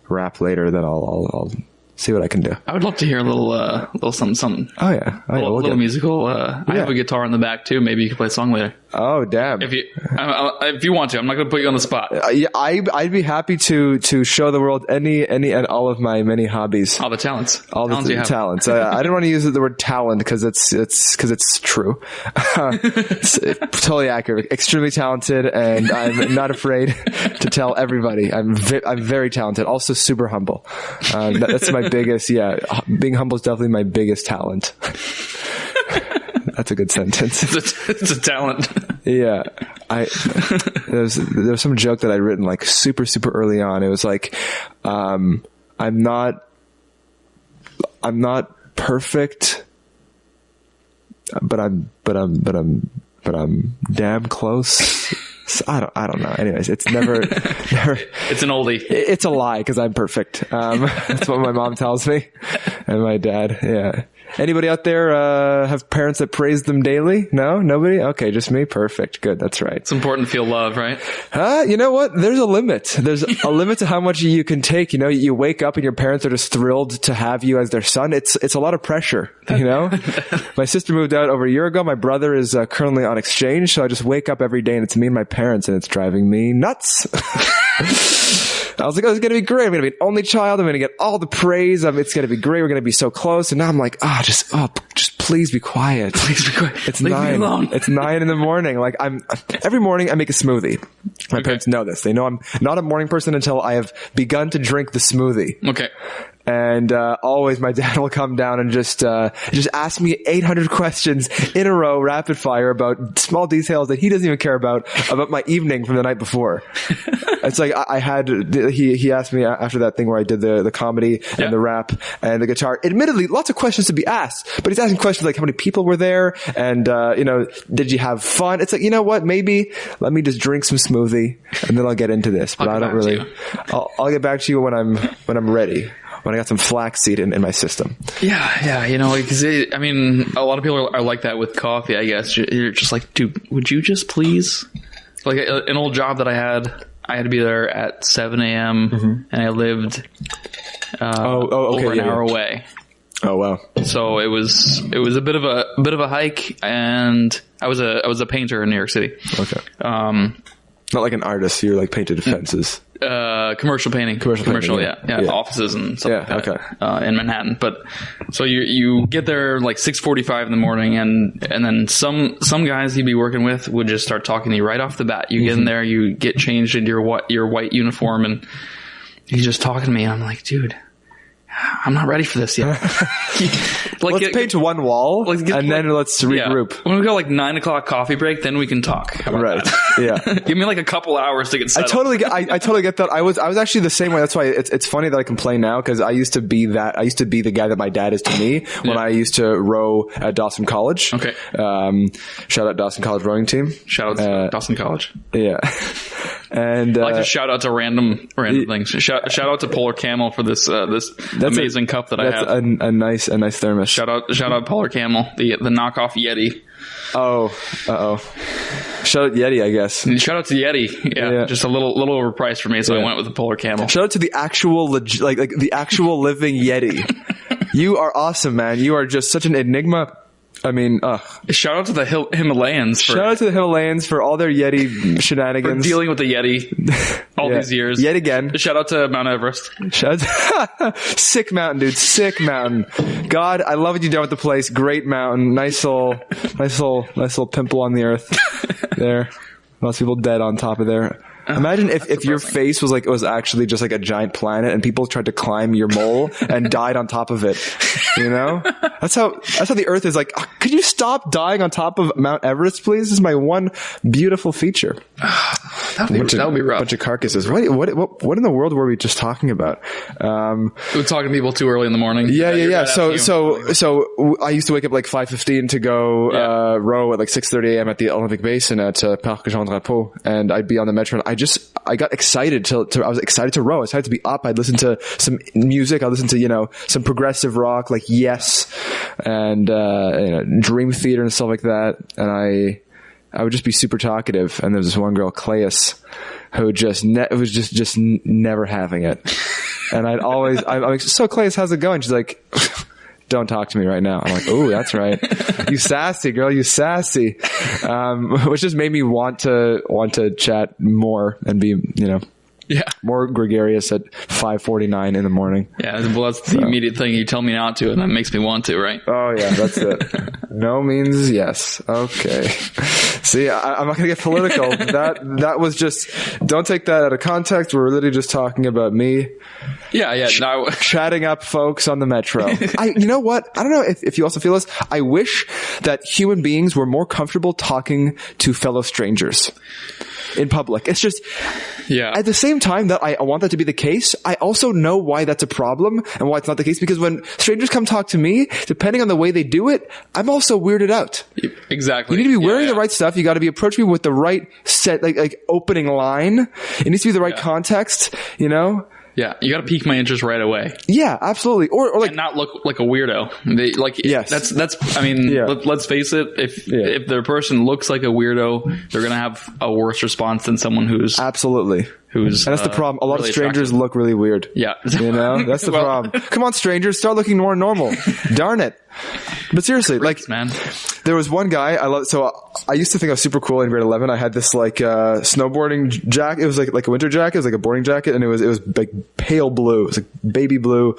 rap later, then I'll see what I can do. I would love to hear a little something. Oh yeah. A little musical. I have a guitar in the back too. Maybe you can play a song later. Oh damn! If you want to, I'm not going to put you on the spot. Yeah, I'd be happy to show the world any and all of my many hobbies. All the talents. All the talents. I didn't want to use the word talent because it's true. It's totally accurate. Extremely talented, and I'm not afraid to tell everybody I'm very talented. Also super humble. That's my biggest. Yeah, being humble is definitely my biggest talent. That's a good sentence. It's a talent. Yeah. There was some joke that I'd written like super, super early on. It was like, I'm not I'm not perfect, but I'm damn close. So I don't know. Anyways, it's never. It's an oldie. It's a lie because I'm perfect. That's what my mom tells me, and my dad. Yeah. Anybody out there have parents that praise them daily? No, nobody. Okay, just me. Perfect. Good. That's right. It's important to feel love, right? You know what? There's a limit. There's a limit to how much you can take. You know, you wake up and your parents are just thrilled to have you as their son. It's a lot of pressure. You know, my sister moved out over a year ago. My brother is currently on exchange, so I just wake up every day and it's me and my parents, and it's driving me nuts. I was like, oh, it's going to be great. I'm going to be an only child. I'm going to get all the praise. It's going to be great. We're going to be so close. And now I'm like, just please be quiet. Please be quiet. It's 9. Me alone. It's 9 in the morning. Like every morning I make a smoothie. My parents know this. They know I'm not a morning person until I have begun to drink the smoothie. Okay. And always my dad will come down and just ask me 800 questions in a row, rapid fire, about small details that he doesn't even care about my evening from the night before. It's like he asked me after that thing where I did the comedy and the rap and the guitar. Admittedly, lots of questions to be asked, but he's asking questions like how many people were there and did you have fun? It's like, you know what? Maybe let me just drink some smoothie and then I'll get into this. But I don't really. I'll get back to you when I'm ready. When I got some flaxseed in my system. Yeah, because a lot of people are like that with coffee, I guess. You're just like, dude, would you just please? Like an old job that I had to be there at 7 a.m. And I lived over an hour away. Oh wow! So it was a bit of a hike, and I was a painter in New York City. Okay. Not like an artist. You like painted fences. Commercial painting. Commercial, yeah. Offices and stuff like that. Okay. In Manhattan. But so you get there like 6:45 in the morning, and then some guys you'd be working with would just start talking to you right off the bat. You get in there, you get changed into your white uniform, and he's just talking to me, and I'm like, dude, I'm not ready for this yet. Let's paint one wall, then let's regroup. Yeah. When we go like 9 o'clock coffee break, then we can talk. Right. Yeah. Give me like a couple hours to get settled. I totally get that. I was actually the same way. That's why it's funny that I complain now, because I used to be the guy that my dad is to me when I used to row at Dawson College. Okay. Shout out Dawson College rowing team. Shout out to Dawson College. Yeah. And I like to shout out to random things. Shout out to Polar Camel for this amazing cup that I have. That's a nice thermos. Shout out Polar Camel, the knockoff Yeti. Oh, shout out Yeti, I guess. Shout out to Yeti. Yeah. Just a little overpriced for me, so I went with the Polar Camel. Shout out to the actual like the actual living Yeti. You are awesome, man. You are just such an enigma. I mean, shout out to the Himalayans. Shout out to the Himalayans for all their Yeti shenanigans. For dealing with the Yeti all these years. Yet again. Shout out to Mount Everest. Sick mountain, dude. Sick mountain. God, I love what you done with the place. Great mountain. Nice little pimple on the earth there. Lots of people dead on top of there. Imagine if your face was actually just like a giant planet and people tried to climb your mole and died on top of it. You know? That's how the earth is like, could you stop dying on top of Mount Everest, please? This is my one beautiful feature. That would be rough. Bunch of carcasses. What in the world were we just talking about? We're talking to people too early in the morning. Yeah. So I used to wake up like 5:15 to go row at like 6:30 a.m. at the Olympic Basin at Parc Jean Drapeau, and I'd be on the metro. And I got excited I was excited to row. I was excited to be up. I'd listen to some music. I'd listen to some progressive rock like Yes and Dream Theater and stuff like that. And I would just be super talkative. And there was this one girl, Claes, who was just never having it. And I'm like, so Claes, how's it going? She's like, don't talk to me right now. I'm like, oh, that's right. You sassy girl, you sassy. Which just made me want to chat more and be, more gregarious at 5:49 in the morning. Yeah, well, that's the immediate thing. You tell me not to, and that makes me want to, right? Oh yeah, that's it. No means yes. Okay. See, I'm not gonna get political. That was just, don't take that out of context. We're literally just talking about me. Yeah. Chatting up folks on the metro. You know what? I don't know if you also feel this. I wish that human beings were more comfortable talking to fellow strangers. in public. It's just, Yeah. at the same time that I want that to be the case, I also know why that's a problem and why it's not the case, because when strangers come talk to me, depending on the way they do it, I'm also weirded out. Exactly. You need to be wearing the right stuff. You got to be approaching me with the right set, like opening line. It needs to be the right context, you know? Yeah, you got to pique my interest right away. Yeah, absolutely. Or like, and not look like a weirdo. Yes. That's. I mean, let's face it. If the person looks like a weirdo, they're gonna have a worse response than someone who's absolutely. And that's the problem. A lot really of strangers look really weird. Yeah. You know, that's the problem. Come on, strangers, start looking more normal. Darn it. But seriously, like, man, there was one guy I used to think I was super cool in grade 11. I had this snowboarding jacket. It was like a winter jacket. It was like a boarding jacket, and it was like pale blue. It was like baby blue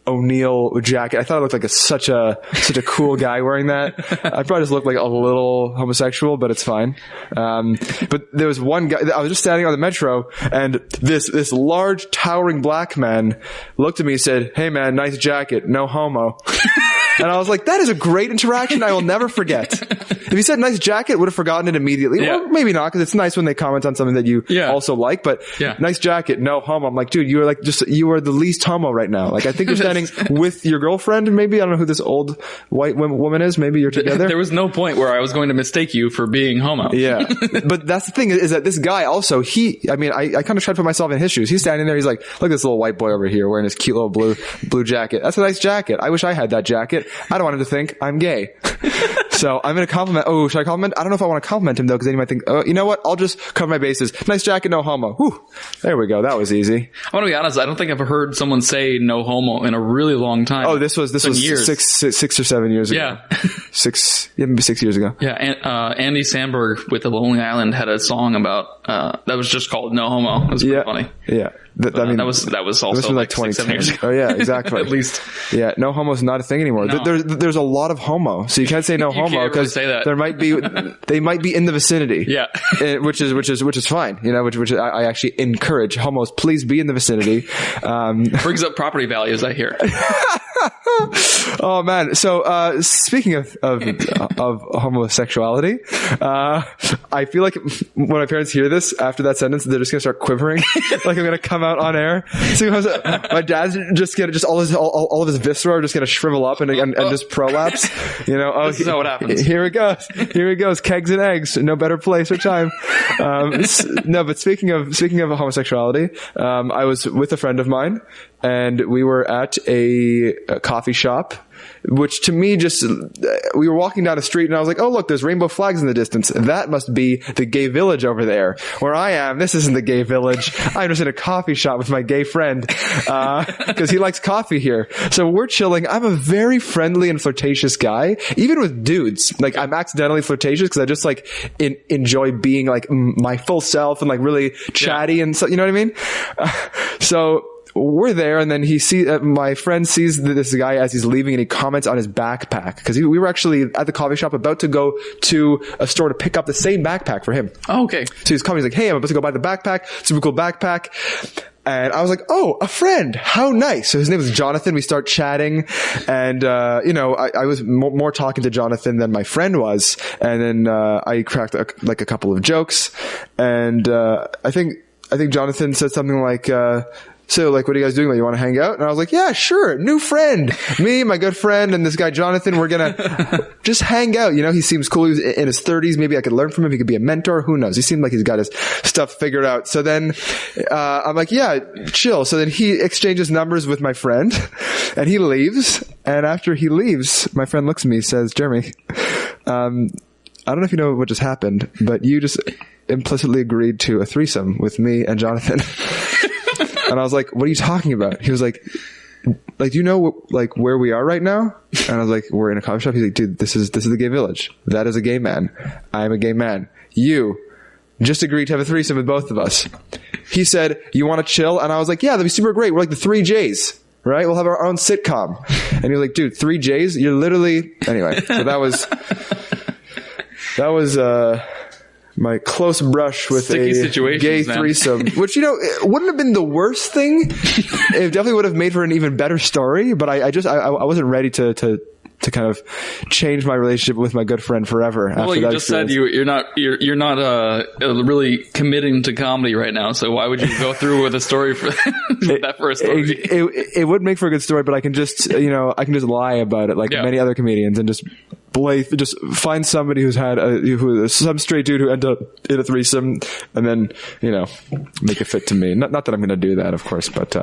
O'Neill jacket. I thought I looked like such a cool guy wearing that. I probably just looked like a little homosexual, but it's fine. But there was one guy, I was just standing on the metro, and this large towering black man looked at me and said, "Hey man, nice jacket, no homo." And I was like, that is a great interaction I will never forget. If he said nice jacket, would have forgotten it immediately. Yeah. Well, maybe not, because it's nice when they comment on something that you also like, but nice jacket, no homo. I'm like, dude, you are the least homo right now. Like, I think you're standing with your girlfriend, maybe. I don't know who this old white woman is. Maybe you're together. There was no point where I was going to mistake you for being homo. Yeah. But that's the thing, is that this guy also, I kind of tried to put myself in his shoes. He's standing there, he's like, look at this little white boy over here wearing his cute little blue jacket. That's a nice jacket. I wish I had that jacket. I don't want him to think I'm gay. So I'm going to compliment. Oh, should I compliment? I don't know if I want to compliment him though, because then he might think, oh, you know what? I'll just cover my bases. Nice jacket, no homo. Whew. There we go. That was easy. I want to be honest. I don't think I've heard someone say no homo in a really long time. Oh, this was years. six or 7 years ago. Yeah. Maybe 6 years ago. Yeah. And, Andy Samberg with The Lonely Island had a song about, that was just called No Homo. It was pretty funny. Yeah. That was also like 7 years ago. Oh yeah, exactly. At least. Yeah, no homo is not a thing anymore. No. There's a lot of homo, so you can't say no homo, because they might be in the vicinity. Yeah. which is fine. You know, which I actually encourage homos. Please be in the vicinity. Brings up property values, I hear. Oh man. So speaking of homosexuality, I feel like when my parents hear this after that sentence, they're just gonna start quivering, like I'm gonna come out on air. So my dad's just gonna all of his viscera are just gonna shrivel up and just prolapse. You know, this is how it happens. Here it goes. Kegs and eggs. No better place or time. No, but speaking of homosexuality, I was with a friend of mine, and we were at a coffee shop, which to me we were walking down a street, and I was like, oh look, there's rainbow flags in the distance. That must be the gay village over there. Where I am, this isn't the gay village. I'm just in a coffee shop with my gay friend, because he likes coffee here. So we're chilling. I'm a very friendly and flirtatious guy, even with dudes. Like, I'm accidentally flirtatious because I just like enjoy being like my full self and like really chatty and so, you know what I mean? So we're there, and then my friend sees this guy as he's leaving, and he comments on his backpack, because we were actually at the coffee shop about to go to a store to pick up the same backpack for him. Oh, okay. So he's coming, he's like, hey, I'm about to go buy the backpack. Super cool backpack. And I was like, oh, a friend. How nice. So his name is Jonathan. We start chatting, and, I was more talking to Jonathan than my friend was. And then, I cracked a couple of jokes, and, I think Jonathan said something like, so, like, what are you guys doing? Like, you want to hang out? And I was like, yeah, sure. New friend. Me, my good friend, and this guy, Jonathan, we're going to just hang out. You know, he seems cool. He was in his 30s. Maybe I could learn from him. He could be a mentor. Who knows? He seemed like he's got his stuff figured out. So then, I'm like, yeah, chill. So then he exchanges numbers with my friend, and he leaves. And after he leaves, my friend looks at me and says, Jeremy, I don't know if you know what just happened, but you just implicitly agreed to a threesome with me and Jonathan. And I was like, what are you talking about? He was like, do you know like where we are right now? And I was like, we're in a coffee shop. He's like, dude, this is the gay village. That is a gay man. I am a gay man. You just agreed to have a threesome with both of us. He said, you want to chill? And I was like, yeah, that'd be super great. We're like the 3 J's, right? We'll have our own sitcom. And he was like, dude, 3 J's? You're literally, anyway. So that was, my close brush with a gay threesome, which, it wouldn't have been the worst thing. It definitely would have made for an even better story, but I wasn't ready to to kind of change my relationship with my good friend forever. Well, you just said you're not really committing to comedy right now. So why would you go through with a story for that first story? It would make for a good story, but I can just lie about it like many other comedians and just find somebody who's had some straight dude who ended up in a threesome and then make it fit to me. Not that I'm going to do that, of course, but.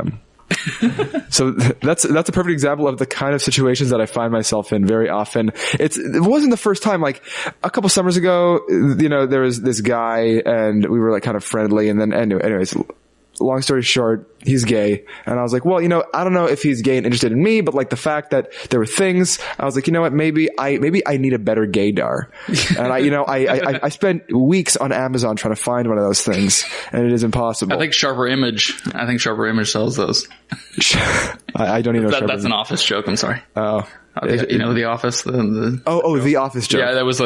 So that's a perfect example of the kind of situations that I find myself in very often. It wasn't the first time. Like a couple summers ago, there was this guy and we were like kind of friendly, and then anyways, long story short, he's gay. And I was like, well, I don't know if he's gay and interested in me, but like the fact that there were things, I was like, you know what, maybe I need a better gaydar. And I spent weeks on Amazon trying to find one of those things, and it is impossible. I think Sharper Image sells those. I don't even know. That's an Office joke. I'm sorry. Oh. The Office. The Office joke. Yeah, that was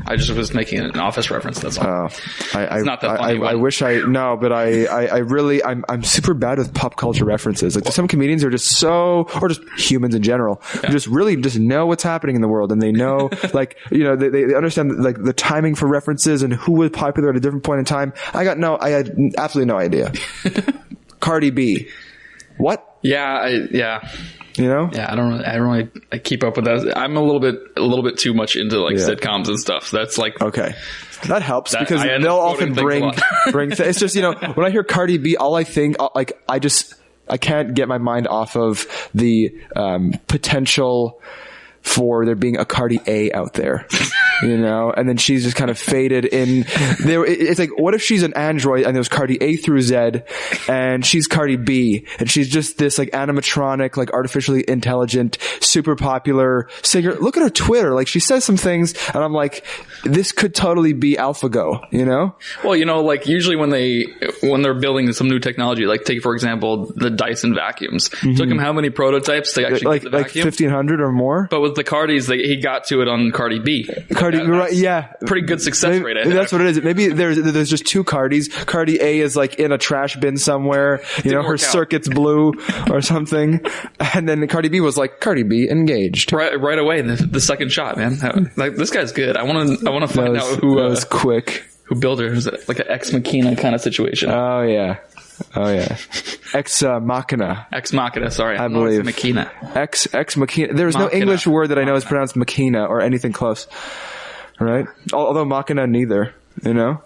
I just was making an Office reference. That's all. It's not that funny. I wish but I'm super bad with pop culture references. Like some comedians are just or just humans in general, who just really just know what's happening in the world, and they know, like, they understand like the timing for references and who was popular at a different point in time. I had absolutely no idea. Cardi B. What? Yeah. Yeah, I don't really I keep up with that. I'm a little bit too much into like sitcoms and stuff. So that's like, okay, that helps because they'll often bring it's just, when I hear Cardi B, all I think, like, I can't get my mind off of the potential for there being a Cardi A out there. And then she's just kind of faded in there. It's like, what if she's an android and there's Cardi A through Z and she's Cardi B and she's just this like animatronic, like artificially intelligent, super popular singer. Look at her Twitter. Like she says some things and I'm like, this could totally be AlphaGo, Well, like usually when they're building some new technology, like take for example, the Dyson vacuums, took them how many prototypes to actually get the vacuum? Like 1,500 or more? But with the Cardis, he got to it on Cardi B. Right, yeah. Pretty good success rate. I think. That's what it is. Maybe there's just two Cardis. Cardi A is like in a trash bin somewhere. Her circuit's blue or something. And then Cardi B was like, Cardi B engaged. Right away. The second shot, man. Like this guy's good. I want to find out who that was quick. Who built her. It was like an Ex Machina kind of situation. Oh yeah. Ex Machina. Ex Machina, sorry. I believe. Machina. Ex Machina. There's no English word that I know is pronounced Machina or anything close. Right? Although Machina neither, I thought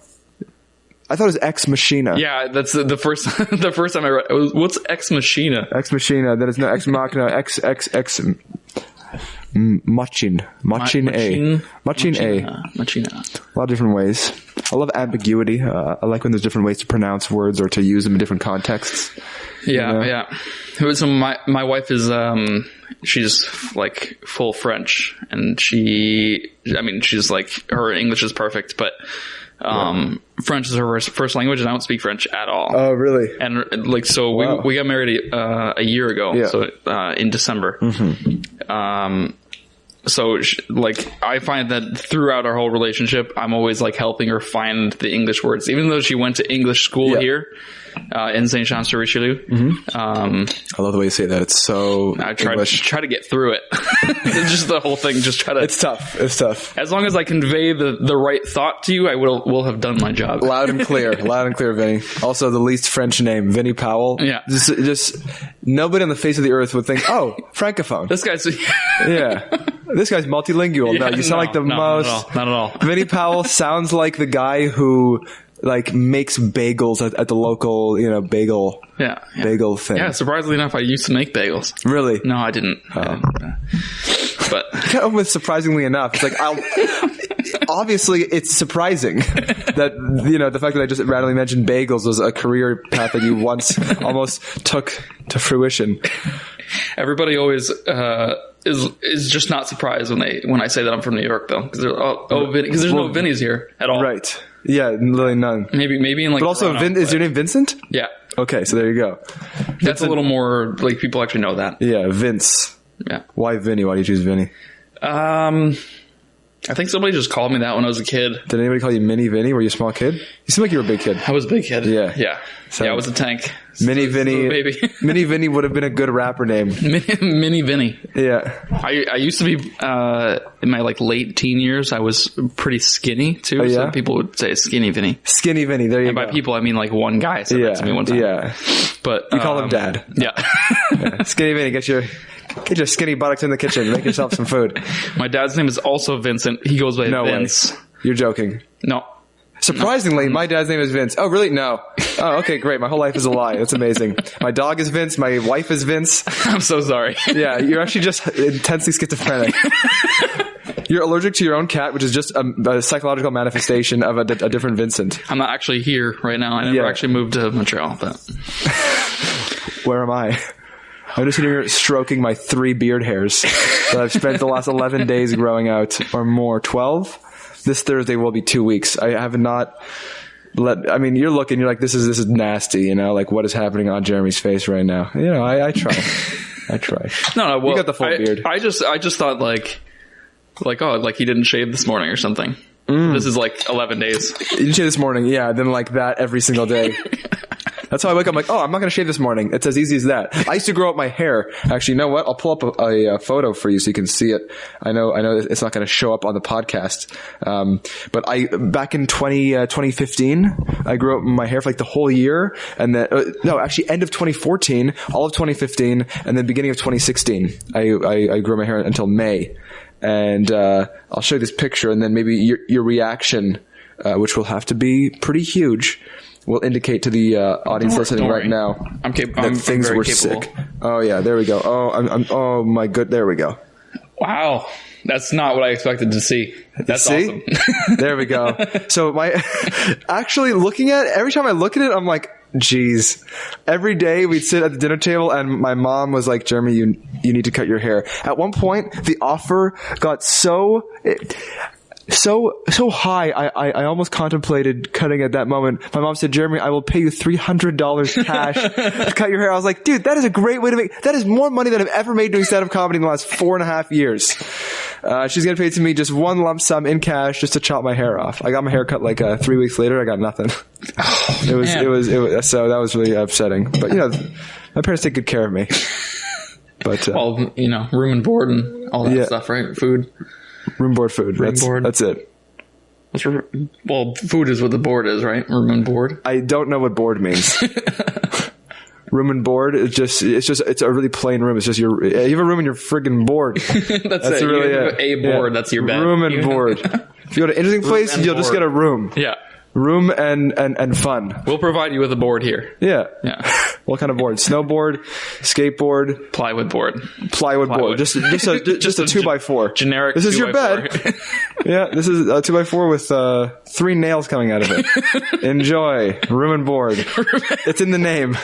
it was Ex Machina. Yeah, that's the first time I read it. What's Ex Machina? Ex Machina. That is no Ex Machina. Ex Machin A. Machina. A lot of different ways. I love ambiguity. I like when there's different ways to pronounce words or to use them in different contexts. Yeah. So my wife is she's like full French, and she's like, her English is perfect, but French is her first language, and I don't speak French at all. Oh, really? And like, so we got married a year ago, so in December. Mm-hmm. So like, I find that throughout our whole relationship, I'm always like helping her find the English words, even though she went to English school here. In Saint Jean sur Richelieu. Mm-hmm. I love the way you say that. It's so I try to get through it. It's just the whole thing. Just try to. It's tough. As long as I convey the right thought to you, I will have done my job. Loud and clear, Vinny. Also, the least French name, Vinny Powell. Yeah. Just nobody on the face of the earth would think, oh, francophone. This guy's. Yeah. This guy's multilingual. Yeah, no, you sound like the most. Not at all. Vinny Powell sounds like the guy who like makes bagels at the local, bagel thing. Yeah, surprisingly enough, I used to make bagels. Really? No, I didn't. But with surprisingly enough, it's like obviously it's surprising that the fact that I just randomly mentioned bagels was a career path that you once almost took to fruition. Everybody always is just not surprised when I say that I'm from New York, though, because there's no Vinnies here at all. Right. Yeah, literally none. Maybe in like. But also, Toronto, is your name Vincent? Yeah. Okay, so there you go. That's a little more like people actually know that. Yeah, Vince. Yeah. Why Vinny? Why do you choose Vinny? I think somebody just called me that when I was a kid. Did anybody call you Mini Vinny? Were you a small kid? You seem like you were a big kid. I was a big kid. Yeah. Yeah. So, yeah, I was a tank. Mini Vinny. Baby. Mini Vinny would have been a good rapper name. Mini Vinny. Yeah. I used to be, in my like late teen years, I was pretty skinny too. Oh, yeah? So people would say Skinny Vinny. Skinny Vinny. There you And go. by people, I mean like one guy said that to me one time. Yeah. But You call him Dad. Yeah. Yeah. Skinny Vinny, get your skinny buttocks in the kitchen. Make yourself some food. My dad's name is also Vincent. He goes by No Vince. way. You're joking. No. Surprisingly, my dad's name is Vince. Oh, really? No. Oh, okay, great. My whole life is a lie. That's amazing. My dog is Vince. My wife is Vince. I'm so sorry. Yeah, you're actually just intensely schizophrenic. You're allergic to your own cat, which is just a psychological manifestation of a different Vincent. I'm not actually here right now. I never actually moved to Montreal. But Where am I? I'm just sitting here stroking my 3 beard hairs that I've spent the last 11 days growing out, or more. 12? This Thursday will be 2 weeks. I have not I mean, you're looking, you're like, this is nasty, you know, like what is happening on Jeremy's face right now? You know, I try. I try. No, well, you got the full beard. I just thought like, oh, like he didn't shave this morning or something. This is like 11 days. You didn't shave this morning, yeah, then like that every single day. That's how I wake up. I'm like, oh, I'm not going to shave this morning. It's as easy as that. I used to grow up my hair. Actually, you know what? I'll pull up a photo for you so you can see it. I know it's not going to show up on the podcast. But back in 2015, I grew up my hair for like the whole year. And then, actually end of 2014, all of 2015, and then beginning of 2016, I grew my hair until May. And, I'll show you this picture and then maybe your reaction, which will have to be pretty huge, will indicate to the audience listening right now I'm that things very were capable. sick. Oh yeah, there we go. Oh, oh my good, there we go. Wow, that's not what I expected to see. That's See? awesome. There we go. So actually every time I look at it, I'm like, geez. Every day we'd sit at the dinner table and my mom was like, Jeremy, you need to cut your hair. At one point, the offer got so high, I almost contemplated cutting at that moment. My mom said, Jeremy, I will pay you $300 cash to cut your hair. I was like, dude, that is a great way to that is more money than I've ever made doing stand-up comedy in the last 4.5 years. She's going to pay to me just one lump sum in cash just to chop my hair off. I got my hair cut like 3 weeks later. I got nothing. It was, so that was really upsetting. But you know, my parents take good care of me. But, well, you know, room and board and all that stuff, right? Food. Room, board, food. Board. That's it. Well, food is what the board is, right? Room and board. I don't know what board means. Room and board, it's a really plain room. It's just you have a room and you're friggin' bored. that's it. Really you have a board, that's your bed. Room and board. If you go to interesting place, you'll just get a room. Yeah. Room and fun. We'll provide you with a board here. Yeah. Yeah. What kind of board? Snowboard, skateboard, Plywood board. Plywood board. Just a 2x4. Generic. This is your bed. Yeah, this is a 2x4 with 3 nails coming out of it. Enjoy. Room and board. It's in the name.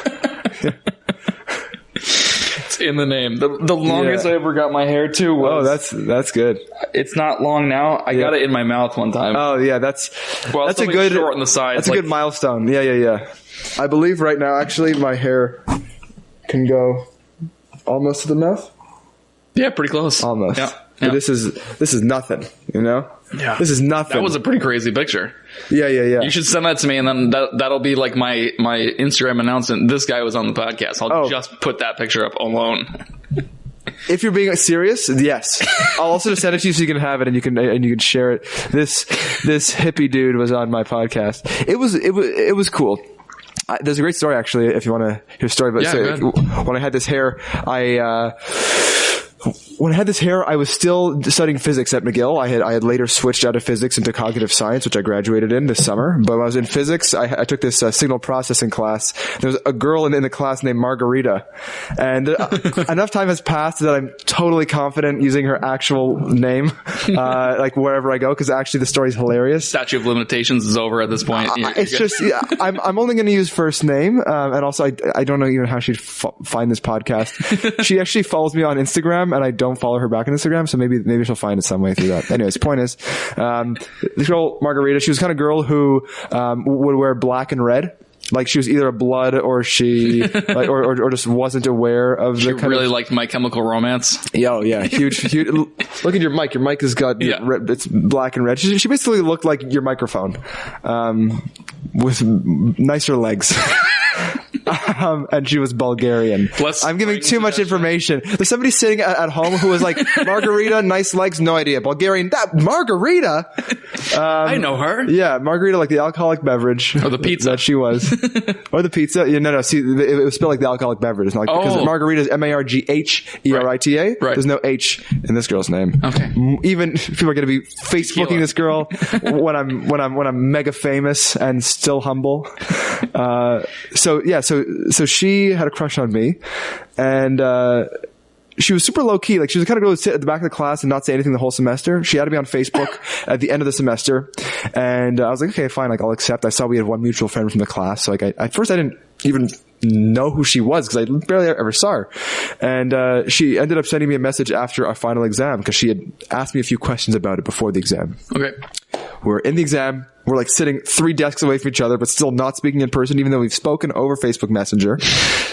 It's in the name. The longest I ever got my hair to was... Oh, that's good. It's not long now. I got it in my mouth one time. Oh yeah, that's a good short on the side. That's a good milestone. Yeah. I believe right now, actually, my hair can go almost to the mouth. Yeah, pretty close. Almost. Yeah. But this is nothing. You know. Yeah. This is nothing. That was a pretty crazy picture. Yeah. You should send that to me, and then that'll be like my Instagram announcement. This guy was on the podcast. I'll just put that picture up alone. If you're being serious, yes. I'll also just send it to you so you can have it and you can share it. This hippie dude was on my podcast. It was cool. There's a great story actually if you want to hear a story. But when I had this hair, I was still studying physics at McGill. I had later switched out of physics into cognitive science, which I graduated in this summer. But when I was in physics, I took this signal processing class. There was a girl in the class named Margarita. And enough time has passed that I'm totally confident using her actual name, like wherever I go, because actually the story's hilarious. Statute of limitations is over at this point. I'm only going to use first name. And also I don't know even how she'd find this podcast. She actually follows me on Instagram, and I don't follow her back on Instagram, so maybe she'll find it some way through that. Anyways, point is, this girl Margarita, she was the kind of girl who would wear black and red. Like she was either a blood or she like, or just wasn't aware of She the kind really of, liked My Chemical Romance. yeah, huge. Look at your mic. Your mic has got it's black and red. She basically looked like your microphone, with nicer legs. And she was Bulgarian. I'm giving too much information. There's somebody sitting at home who was like, Margarita, nice legs, no idea. Bulgarian, that Margarita. I know her. Yeah, Margarita, like the alcoholic beverage. Or the pizza. That she was. Or the pizza. Yeah, no. See, it was spelled like the alcoholic beverage. It's not like, because Margarita is Margherita. Right. There's no H in this girl's name. Okay. Even people are going to be Facebooking this girl when I'm mega famous and still humble. So she had a crush on me, and she was super low key. Like she was the kind of girl who would sit at the back of the class and not say anything the whole semester. She had to be on Facebook at the end of the semester, and I was like, okay, fine, like I'll accept. I saw we had one mutual friend from the class, so like at first I didn't even know who she was because I barely ever saw her, and she ended up sending me a message after our final exam because she had asked me a few questions about it before the exam. Okay. We're in the exam. We're like sitting 3 desks away from each other, but still not speaking in person, even though we've spoken over Facebook Messenger.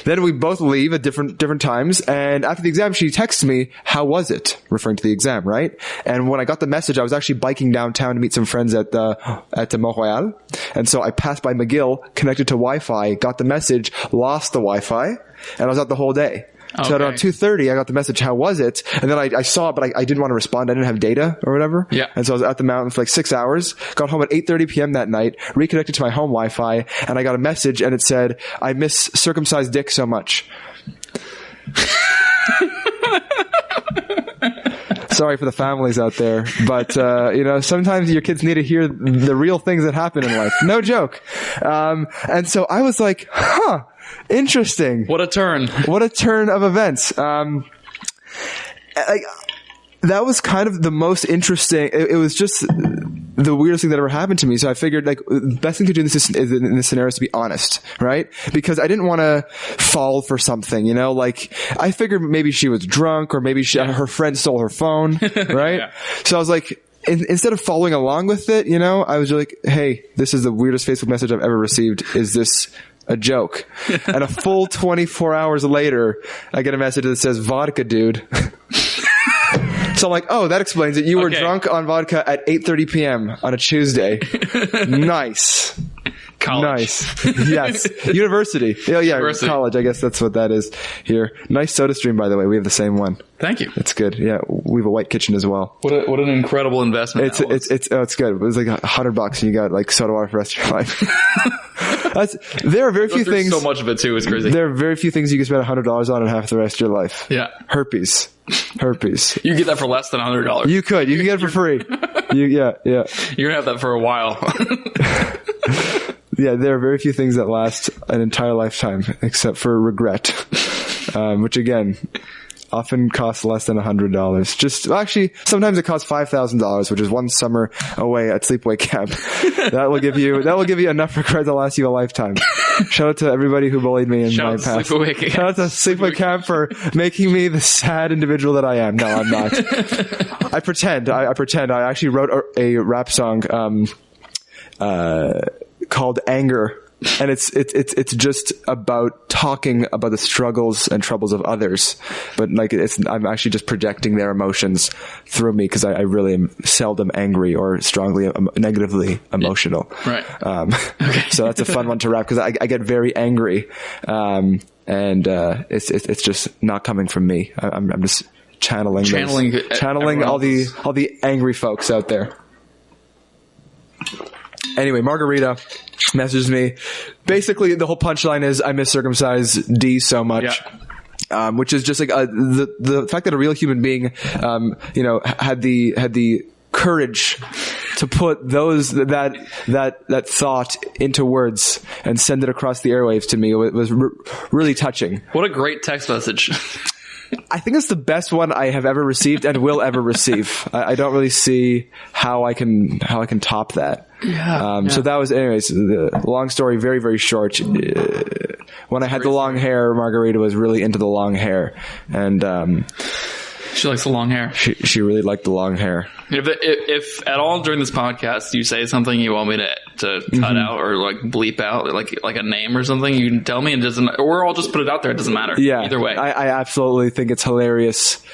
Then we both leave at different times. And after the exam, she texts me, "How was it?" Referring to the exam, right? And when I got the message, I was actually biking downtown to meet some friends at Montreal. And so I passed by McGill, connected to Wi-Fi, got the message, lost the Wi-Fi, and I was out the whole day. Okay. So around 2:30, I got the message, "How was it?" And then I saw it, but I didn't want to respond. I didn't have data or whatever. Yeah. And so I was at the mountain for like 6 hours, got home at 8:30 p.m. that night, reconnected to my home Wi-Fi, and I got a message and it said, "I miss circumcised dick so much." Sorry for the families out there, but, sometimes your kids need to hear the real things that happen in life. No joke. And so I was like, interesting. What a turn. What a turn of events. That was kind of the most interesting. It was just the weirdest thing that ever happened to me. So I figured, like, the best thing to do in this scenario is to be honest, right? Because I didn't want to fall for something, like, I figured maybe she was drunk or maybe her friend stole her phone, right? Yeah. So I was like, instead of following along with it, I was like, hey, this is the weirdest Facebook message I've ever received. Is this a joke? And a full 24 hours later, I get a message that says, "Vodka, dude." So I'm like, oh, that explains it. You were drunk on vodka at 8:30 p.m. on a Tuesday. Nice. College. Nice. Yes. University. Yeah, University. College. I guess that's what that is here. Nice soda stream, by the way. We have the same one. Thank you. It's good. Yeah. We have a white kitchen as well. What an incredible investment. It's good. It was like $100 and you got like soda water for the rest of your life. There are very few things. So much of it too is crazy. There are very few things you can spend $100 on and half the rest of your life. Yeah. Herpes. You get that for less than $100. You could get it for free. Yeah. You're gonna have that for a while. Yeah, there are very few things that last an entire lifetime, except for regret, which again, often costs less than $100. Actually, sometimes it costs $5,000, which is one summer away at sleepaway camp. That will give you enough regret to last you a lifetime. Shout out to everybody who bullied me in my past. Shout out to sleepaway camp for making me the sad individual that I am. No, I'm not. I pretend. I actually wrote a rap song, called Anger, and it's just about talking about the struggles and troubles of others, but like I'm actually just projecting their emotions through me because I really am seldom angry or strongly negatively emotional. Right. So that's a fun one to rap because I get very angry, and it's just not coming from me. I'm just channeling all the angry folks out there. Anyway, Margarita messages me. Basically, the whole punchline is, "I miss circumcised D so much." Yeah. Which is just like the fact that a real human being, had the courage to put that thought into words and send it across the airwaves to me. It was really touching. What a great text message. I think it's the best one I have ever received and will ever receive. I don't really see how I can top that. Yeah. So that was, anyways, the long story, very, very short. When I had the long hair, Margarita was really into the long hair. And, She likes the long hair. She really liked the long hair. If at all during this podcast you say something you want me to cut out or like bleep out, like a name or something, you can tell me, and it doesn't, or I'll just put it out there. It doesn't matter. Yeah, either way. I absolutely think it's hilarious.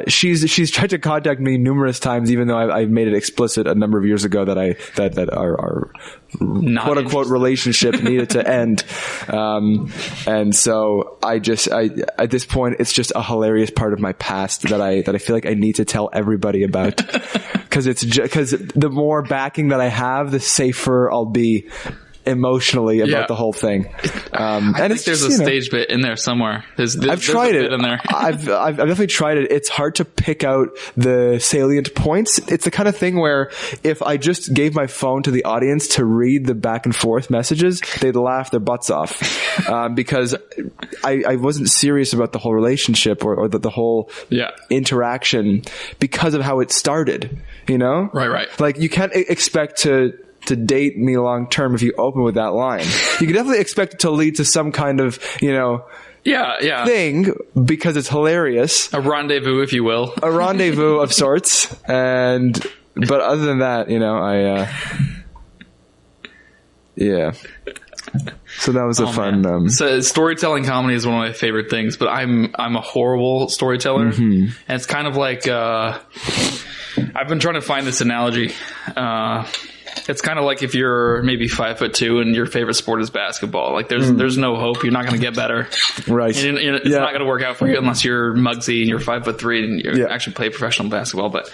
She's tried to contact me numerous times, even though I made it explicit a number of years ago that our quote unquote relationship needed to end. And so I at this point, it's just a hilarious part of my past that I feel like I need to tell everybody about, because the more backing that I have, the safer I'll be emotionally about the whole thing. I think there's a stage bit in there somewhere. I've tried it. In there. I've definitely tried it. It's hard to pick out the salient points. It's the kind of thing where if I just gave my phone to the audience to read the back and forth messages, they'd laugh their butts off, because I wasn't serious about the whole relationship or the whole interaction because of how it started. You know, right. Like you can't expect to date me long term if you open with that line. You can definitely expect it to lead to some kind of, thing, because it's hilarious. A rendezvous, if you will. A rendezvous of sorts. But other than that, So that was a fun. So storytelling comedy is one of my favorite things, but I'm a horrible storyteller, and it's kind of like I've been trying to find this analogy. It's kind of like if you're maybe 5'2" and your favorite sport is basketball. Like there's no hope. You're not going to get better. Right. It's not going to work out for you unless you're Muggsy and you're 5'3" and you actually play professional basketball. But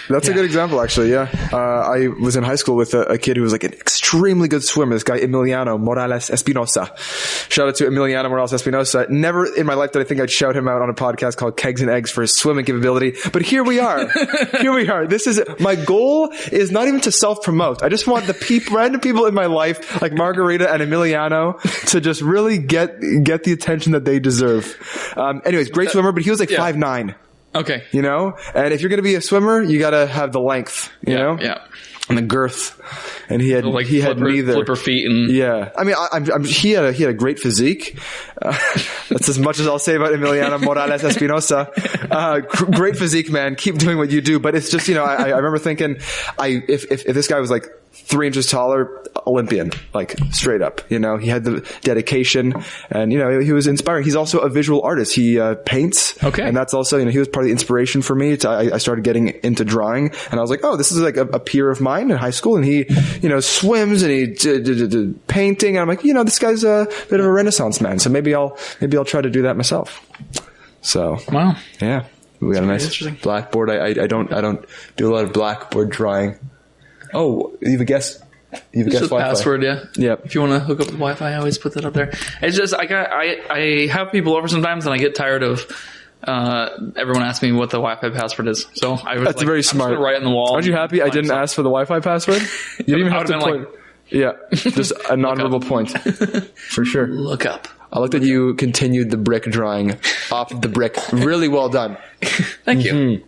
that's a good example, actually. Yeah. I was in high school with a kid who was like an extremely good swimmer. This guy, Emiliano Morales Espinosa. Shout out to Emiliano Morales Espinosa. Never in my life did I think I'd shout him out on a podcast called Kegs and Eggs for his swimming capability. But here we are. This is, my goal is not even to self-promote. I just want the random people in my life, like Margarita and Emiliano, to just really get the attention that they deserve. Anyways, great swimmer, but he was like 5'9". Okay. And if you're going to be a swimmer, you got to have the length, know? Yeah. And the girth. And he had neither. Flipper feet and. Yeah. I mean, he had a great physique. That's as much as I'll say about Emiliano Morales Espinosa. Great physique, man. Keep doing what you do. But it's just, I remember thinking, if this guy was like 3 inches taller, Olympian, like straight up, he had the dedication and, he was inspiring. He's also a visual artist. He paints. Okay. And that's also, he was part of the inspiration for me. I started getting into drawing, and I was like, oh, this is like a peer of mine in high school, and he, swims and he did painting. And I'm like, this guy's a bit of a Renaissance man. So maybe I'll try to do that myself. So. Wow. Yeah. We got a nice blackboard. I don't do a lot of blackboard drawing. Oh, you have a guess? You have a guess Wi-Fi? Password, yeah. Yep. If you want to hook up with Wi-Fi, I always put that up there. It's just I have people over sometimes, and I get tired of everyone asking me what the Wi-Fi password is. So that's very smart. Right on the wall. Aren't you happy I didn't ask for the Wi-Fi password? You didn't even have to point. Yeah, just a nonverbal point for sure. Look up. I like that you continued the brick drawing off the brick. Really well done. Thank you.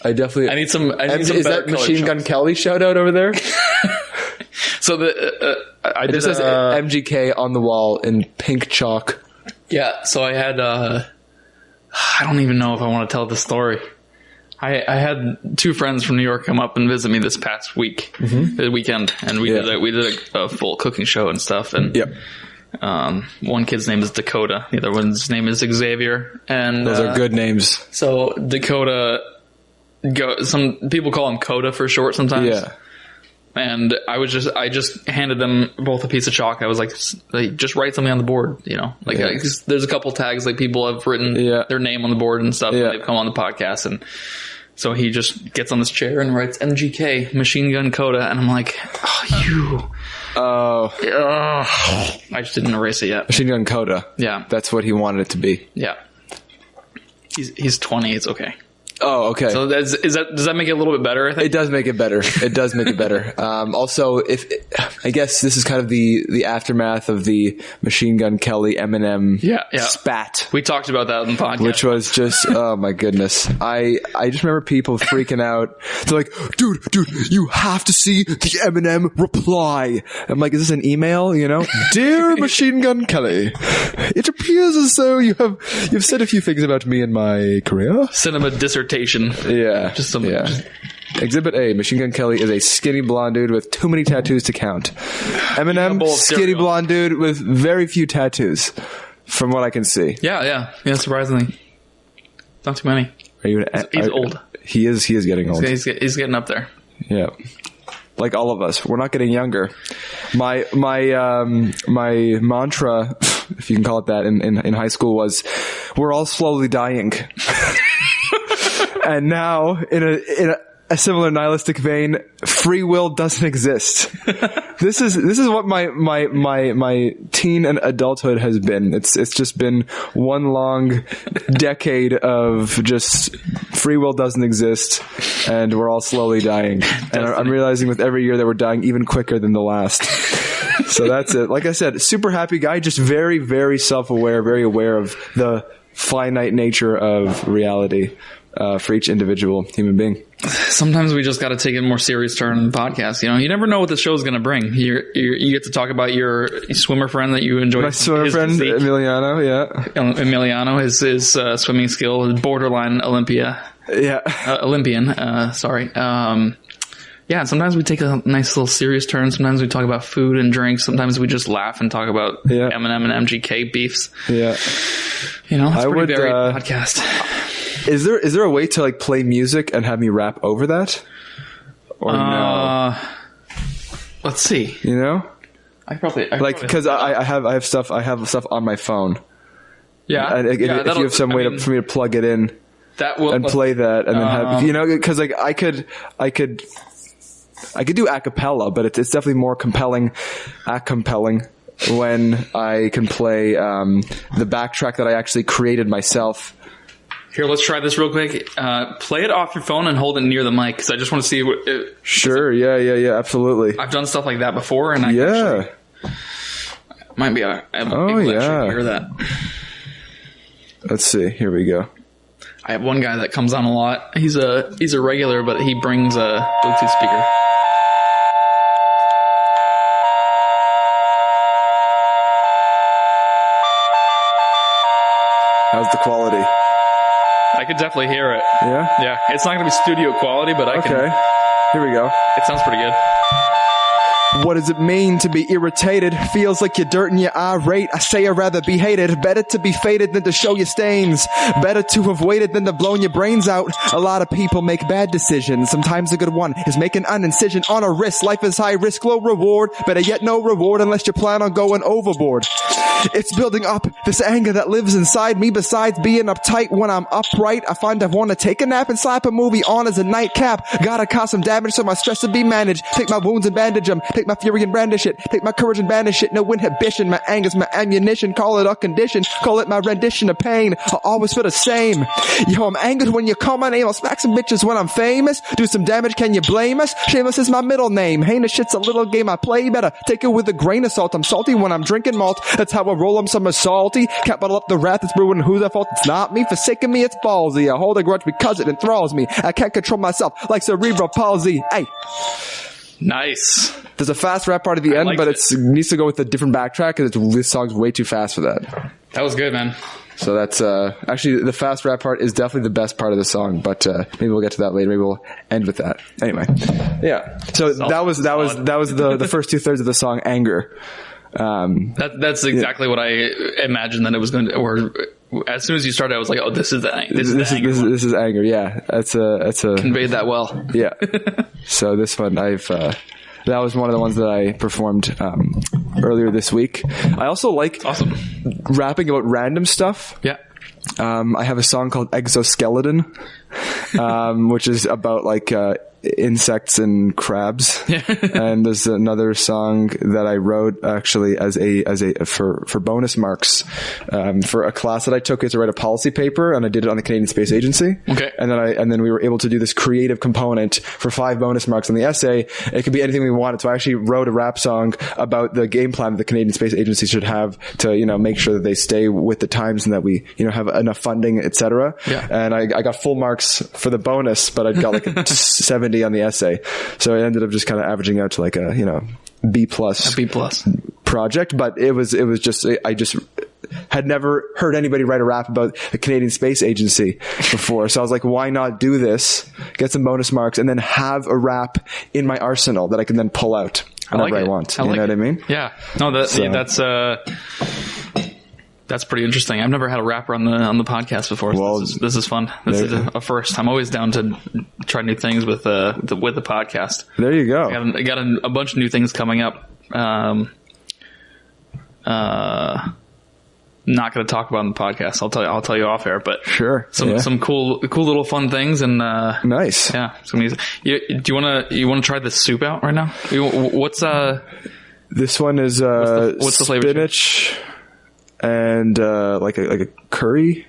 I need some. Is that Machine Gun Kelly shout out over there? So I did. It says MGK on the wall in pink chalk. Yeah. So I had. I don't even know if I want to tell the story. I had 2 friends from New York come up and visit me this past week, the weekend, and we did a full cooking show and stuff. And one kid's name is Dakota. The other one's name is Xavier. And those are good names. So Dakota. Some people call him Coda for short sometimes. Yeah. And I just handed them both a piece of chalk. I was like, just write something on the board, there's a couple tags, like people have written their name on the board and stuff. And they've come on the podcast. And so he just gets on this chair and writes MGK, Machine Gun Coda. And I'm like, I just didn't erase it yet. Machine Gun Coda. Yeah. That's what he wanted it to be. Yeah. He's 20. It's okay. Oh, okay. So does that make it a little bit better? I think It does make it better. It does make it better. Also, I guess this is kind of the aftermath of the Machine Gun Kelly Eminem spat. We talked about that on the podcast, which was just, oh my goodness. I just remember people freaking out. They're like, dude, you have to see the Eminem reply. I'm like, is this an email? You know, dear Machine Gun Kelly, it appears as though you've said a few things about me in my career. Cinema dissertation. Yeah. Just something. Yeah. Exhibit A, Machine Gun Kelly is a skinny blonde dude with too many tattoos to count. Eminem, skinny blonde dude with very few tattoos, from what I can see. Yeah, surprisingly. Not too many. He's old. He is getting old. He's getting up there. Yeah. Like all of us. We're not getting younger. My mantra, if you can call it that, in high school was, we're all slowly dying. And now, in a similar nihilistic vein, free will doesn't exist. This is what my teen and adulthood has been. It's just been one long decade of just free will doesn't exist, and we're all slowly dying. And I'm realizing with every year that we're dying even quicker than the last. So that's it. Like I said, super happy guy, just very, very self-aware, very aware of the finite nature of reality. For each individual human being. Sometimes we just got to take a more serious turn in the podcast. You know, you never know what the show is going to bring. You get to talk about your swimmer friend that you enjoy. My swimmer friend, physique. Emiliano, yeah. Emiliano, his swimming skill, borderline Olympian. Sorry. Yeah, sometimes we take a nice little serious turn. Sometimes we talk about food and drinks. Sometimes we just laugh and talk about Eminem and MGK beefs. Yeah. You know, it's a pretty varied podcast. Is there a way to like play music and have me rap over that? Or no? Let's see. You know? Because I have stuff on my phone. Yeah. And if you have some way for me to plug it in and play that and then have, you know, because like I could do a cappella, but it's definitely more compelling when I can play the backtrack that I actually created myself. Here, let's try this real quick. Play it off your phone and hold it near the mic, because I just want to see what... Sure, yeah, absolutely. I've done stuff like that before, and I might be able to hear that. Let's see. Here we go. I have one guy that comes on a lot. He's a regular, but he brings a Bluetooth speaker. How's the quality? I could definitely hear it. Yeah? Yeah. It's not going to be studio quality, but I can... Okay. Here we go. It sounds pretty good. What does it mean to be irritated? Feels like you're dirt and you're irate. I say I'd rather be hated. Better to be faded than to show your stains. Better to have waited than to blown your brains out. A lot of people make bad decisions. Sometimes a good one is making an incision on a wrist. Life is high risk, low reward. Better yet no reward unless you plan on going overboard. It's building up this anger that lives inside me. Besides being uptight when I'm upright, I find I want to take a nap and slap a movie on as a nightcap. Gotta cause some damage so my stress to be managed. Take my wounds and bandage them. Take my fury and brandish it. Take my courage and banish it. No inhibition. My anger's my ammunition. Call it a condition. Call it my rendition of pain. I always feel the same. Yo, I'm angered when you call my name. I'll smack some bitches when I'm famous. Do some damage, can you blame us? Shameless is my middle name. Heinous shit's a little game I play. Better take it with a grain of salt. I'm salty when I'm drinking malt. That's how I roll. I'm summer salty. Can't bottle up the wrath that's brewing. Who's at fault? It's not me. Forsaking me, it's ballsy. I hold a grudge because it enthralls me. I can't control myself like cerebral palsy. Hey. Nice. There's a fast rap part at the end, but it needs to go with a different backtrack because this song's way too fast for that. That was good, man. So that's actually the fast rap part is definitely the best part of the song, but maybe we'll get to that later. Maybe we'll end with that. Anyway, yeah. So that was the first 2/3 of the song, Anger. That's exactly what I imagined that it was going to. Or as soon as you started, I was like, "Oh, this is Anger." Yeah, that's a conveyed that well. Yeah. So this one, that was one of the ones that I performed earlier this week. I also like rapping about random stuff. Yeah. I have a song called Exoskeleton, which is about like insects and crabs. And there's another song that I wrote actually for bonus marks, for a class that I took to write a policy paper, and I did it on the Canadian Space Agency. Okay. And then we were able to do this creative component for 5 bonus marks on the essay. It could be anything we wanted. So I actually wrote a rap song about the game plan that the Canadian Space Agency should have to, make sure that they stay with the times and that we, have enough funding, etc. Yeah. And I got full marks for the bonus, but I got like a 70 on the essay. So it ended up just kind of averaging out to like a, B plus. A B plus project. But it was just, I just had never heard anybody write a rap about the Canadian Space Agency before. So I was like, why not do this, get some bonus marks, and then have a rap in my arsenal that I can then pull out whenever I want. You know what I mean? Yeah. No, that's pretty interesting. I've never had a rapper on the podcast before. So well, this is fun. This is a first. I'm always down to try new things with the podcast. There you go. I got a bunch of new things coming up. Not going to talk about on the podcast. I'll tell you off air, but sure. Some cool little fun things and nice. Yeah. Some music. Do you want to try this soup out right now? What's this one is what's the flavor? Spinach and like a curry.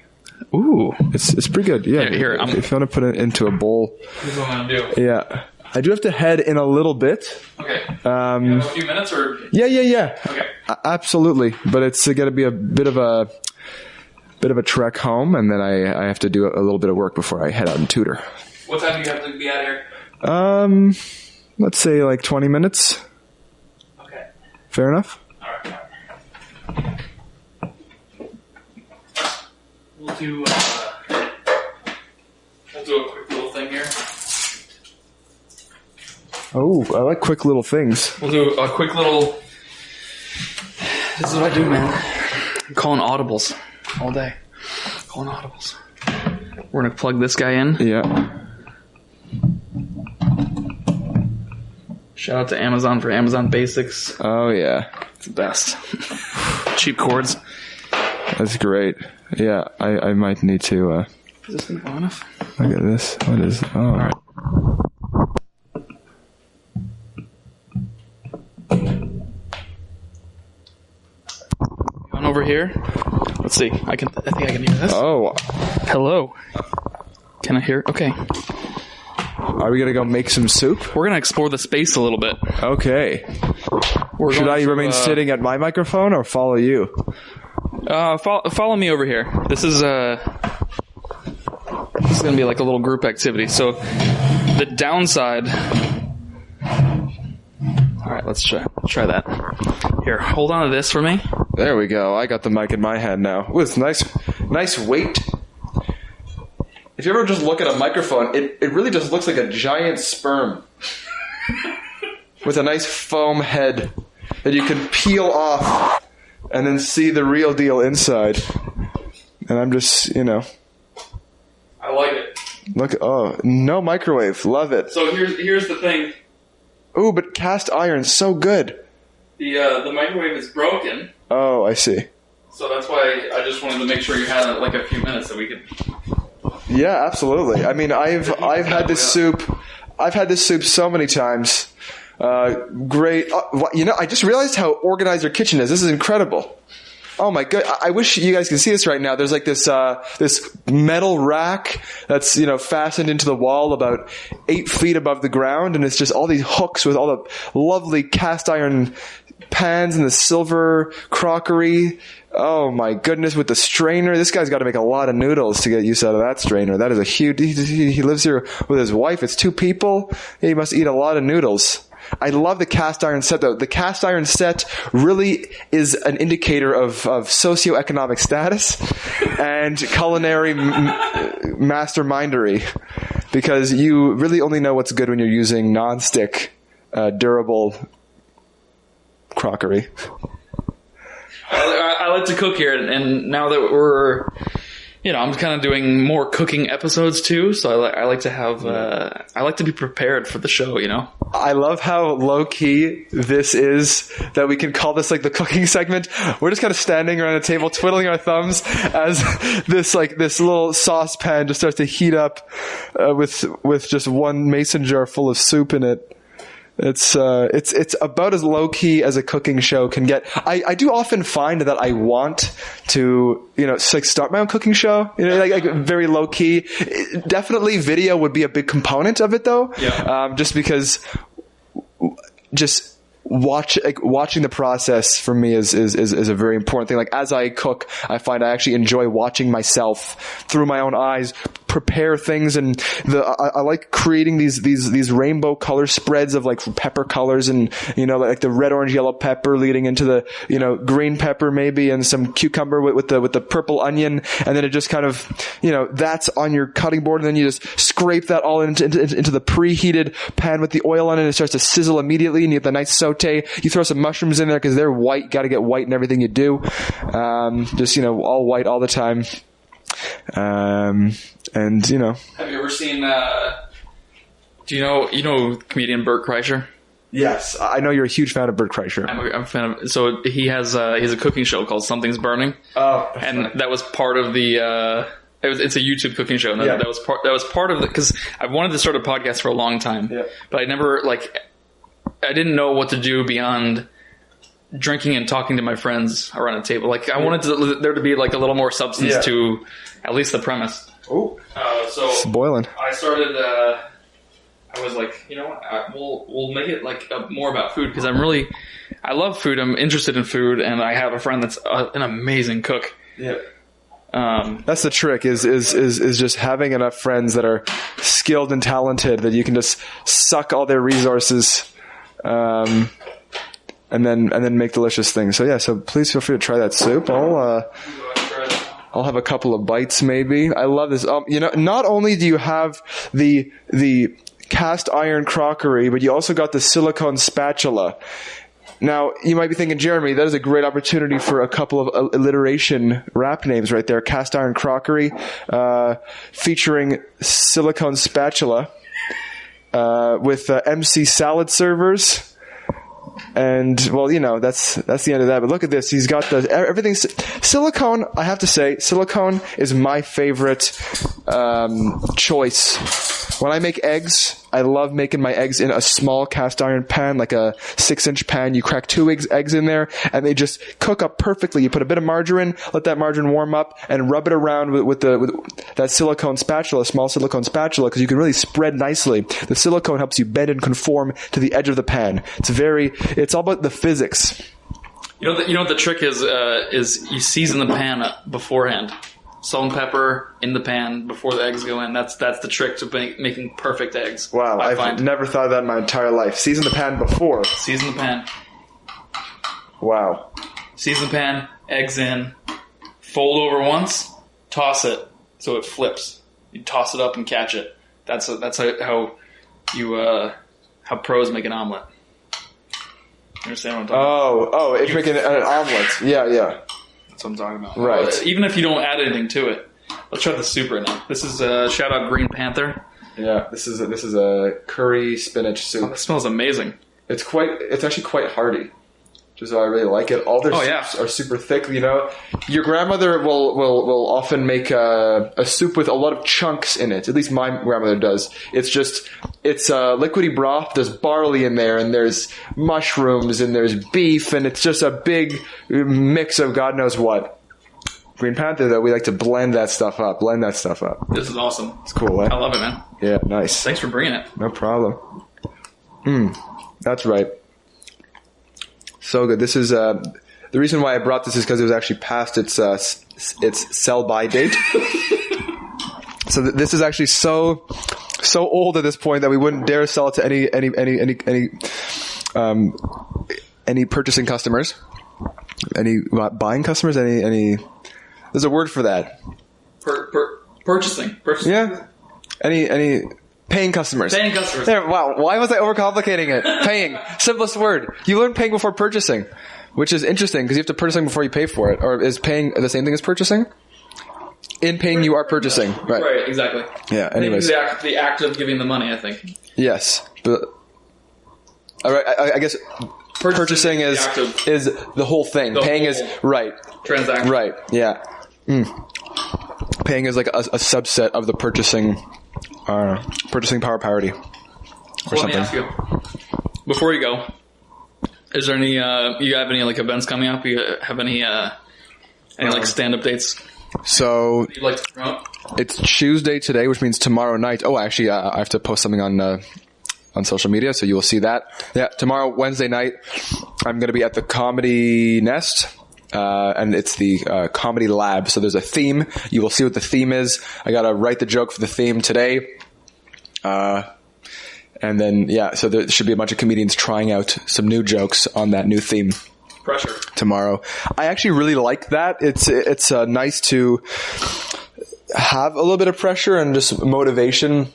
Ooh, it's pretty good. Yeah. Here, if you want to put it into a bowl. Here's what I'm gonna do. Yeah. I do have to head in a little bit. Okay. You have a few minutes or? Yeah. Okay. Absolutely. But it's going to be a bit of a trek home, and then I have to do a little bit of work before I head out and tutor. What time do you have to be out here? Let's say like 20 minutes. Okay. Fair enough? All right. We'll do a quick little thing here. Oh, I like quick little things. We'll do a quick little... This is what I do, man. I'm calling audibles all day. Calling audibles. We're going to plug this guy in. Yeah. Shout out to Amazon for Amazon Basics. Oh, yeah. It's the best. Cheap cords. That's great. Yeah, I might need to... Is this thing long enough? Look at this. What is... Oh. All right. Over here. Let's see. I think I can hear this. Oh. Hello. Can I hear? Okay. Are we going to go make some soup? We're going to explore the space a little bit. Okay. Should I remain sitting at my microphone or follow you? Follow me over here. This is going to be like a little group activity. So the downside... All right, let's try that. Here, hold on to this for me. There we go. I got the mic in my hand now. Ooh, it's nice weight. If you ever just look at a microphone, it really just looks like a giant sperm with a nice foam head that you can peel off and then see the real deal inside. And I'm just, I like it. Look, oh, no microwave. Love it. So here's the thing. Ooh, but cast iron, so good. The microwave is broken. Oh, I see. So that's why I just wanted to make sure you had like a few minutes that we could. Yeah, absolutely. I mean, I've had this soup. I've had this soup so many times. Great. I just realized how organized your kitchen is. This is incredible. Oh my god! I wish you guys could see this right now. There's like this metal rack that's fastened into the wall about 8 feet above the ground, and it's just all these hooks with all the lovely cast iron pans and the silver crockery. Oh my goodness! With the strainer, this guy's got to make a lot of noodles to get use out of that strainer. That is a huge. He lives here with his wife. It's 2 people. He must eat a lot of noodles. I love the cast iron set, though. The cast iron set really is an indicator of socioeconomic status and culinary mastermindery, because you really only know what's good when you're using non-stick, durable crockery. I like to cook here, and now that we're I'm kind of doing more cooking episodes too. So I like to have, I like to be prepared for the show, I love how low key this is, that we can call this like the cooking segment. We're just kind of standing around a table, twiddling our thumbs as this little saucepan just starts to heat up with just one mason jar full of soup in it. It's about as low key as a cooking show can get. I do often find that I want to, start my own cooking show, like very low key. Definitely video would be a big component of it though. Yeah. Just because watching the process for me is a very important thing. Like as I cook, I find I actually enjoy watching myself through my own eyes prepare things, and I like creating these rainbow color spreads of like pepper colors, and like the red, orange, yellow pepper leading into the green pepper maybe, and some cucumber with the purple onion, and then it just kind of that's on your cutting board, and then you just scrape that all into the preheated pan with the oil on it, and it starts to sizzle immediately, and you get the nice saute. You throw some mushrooms in there because they're white. Got to get white in everything you do. Just all white all the time. And Have you ever seen? Do you know comedian Bert Kreischer? Yes, I know you're a huge fan of Bert Kreischer. I'm a fan of. So he has a cooking show called Something's Burning. Oh, and funny. That was part of the. It's a YouTube cooking show. And that was part of it, because I wanted to start a podcast for a long time, but I never I didn't know what to do beyond drinking and talking to my friends around a table. I wanted there to be like a little more substance to at least the premise. Oh, so it's boiling. I started. I was like, we'll make it more about food, because I love food. I'm interested in food, and I have a friend that's an amazing cook. Yeah. That's the trick is just having enough friends that are skilled and talented that you can just suck all their resources, and then make delicious things. So please feel free to try that soup. I'll have a couple of bites maybe. I love this. Not only do you have the cast iron crockery, but you also got the silicone spatula. Now, you might be thinking, Jeremy, that is a great opportunity for a couple of alliteration rap names right there. Cast iron crockery, featuring silicone spatula, with MC salad servers. And that's the end of that. But look at this. He's got everything. Silicone, I have to say, silicone is my favorite choice. When I make eggs, I love making my eggs in a small cast iron pan, like a 6-inch pan. You crack 2 eggs in there, and they just cook up perfectly. You put a bit of margarine, let that margarine warm up, and rub it around with that silicone spatula, small silicone spatula, because you can really spread nicely. The silicone helps you bend and conform to the edge of the pan. It's all about the physics. You know what the trick is you season the pan beforehand. Salt and pepper in the pan before the eggs go in. That's the trick to making perfect eggs. Wow, I've never thought of that in my entire life. Season the pan before. Season the pan. Wow. Season the pan, eggs in, fold over once, toss it so it flips. You toss it up and catch it. That's how pros make an omelet. You understand what I'm talking about? Oh, it's making an omelet. Yeah. That's what I'm talking about. Right. Even if you don't add anything to it. Let's try the soup right now. This is shout out Green Panther. Yeah, this is a curry spinach soup. Oh, it smells amazing. It's actually quite hearty, which is why I really like it. All their soups are super thick. Your grandmother will often make a soup with a lot of chunks in it. At least my grandmother does. It's liquidy broth. There's barley in there, and there's mushrooms, and there's beef, and it's just a big mix of God knows what. Green Panther, though, we like to blend that stuff up. This is awesome. It's cool, eh? I love it, man. Yeah, nice. Thanks for bringing it. No problem. That's right. So good. This is the reason why I brought this is because it was actually past its sell-by date. So this is actually so old at this point that we wouldn't dare sell it to any purchasing customers, any buying customers, any. There's a word for that. Purchasing. Yeah. Any paying customers. There. Wow. Why was I overcomplicating it? Paying. Simplest word. You learn paying before purchasing, which is interesting because you have to purchase something before you pay for it. Or is paying the same thing as purchasing? In paying, you are purchasing. Right. Right, exactly. Yeah, anyways. The act of giving the money, I think. Yes. But, all right, I guess purchasing is the whole thing. Paying is, right. Transaction. Right, yeah. Paying is like a subset of the purchasing power parity. Or something. Let me ask you, before you go, is there any, you have any like events coming up? You have any like stand-up dates? So You'd like to promote? it's Tuesday today, which means tomorrow night. Oh, actually, I have to post something on social media, so you will see that. Yeah, tomorrow, Wednesday night, I'm going to be at the Comedy Nest, and it's the Comedy Lab. So there's a theme. You will see what the theme is. I got to write the joke for the theme today. And then, yeah, so there should be a bunch of comedians trying out some new jokes on that new theme. Pressure. Tomorrow. I actually really like that. It's nice to have a little bit of pressure and just motivation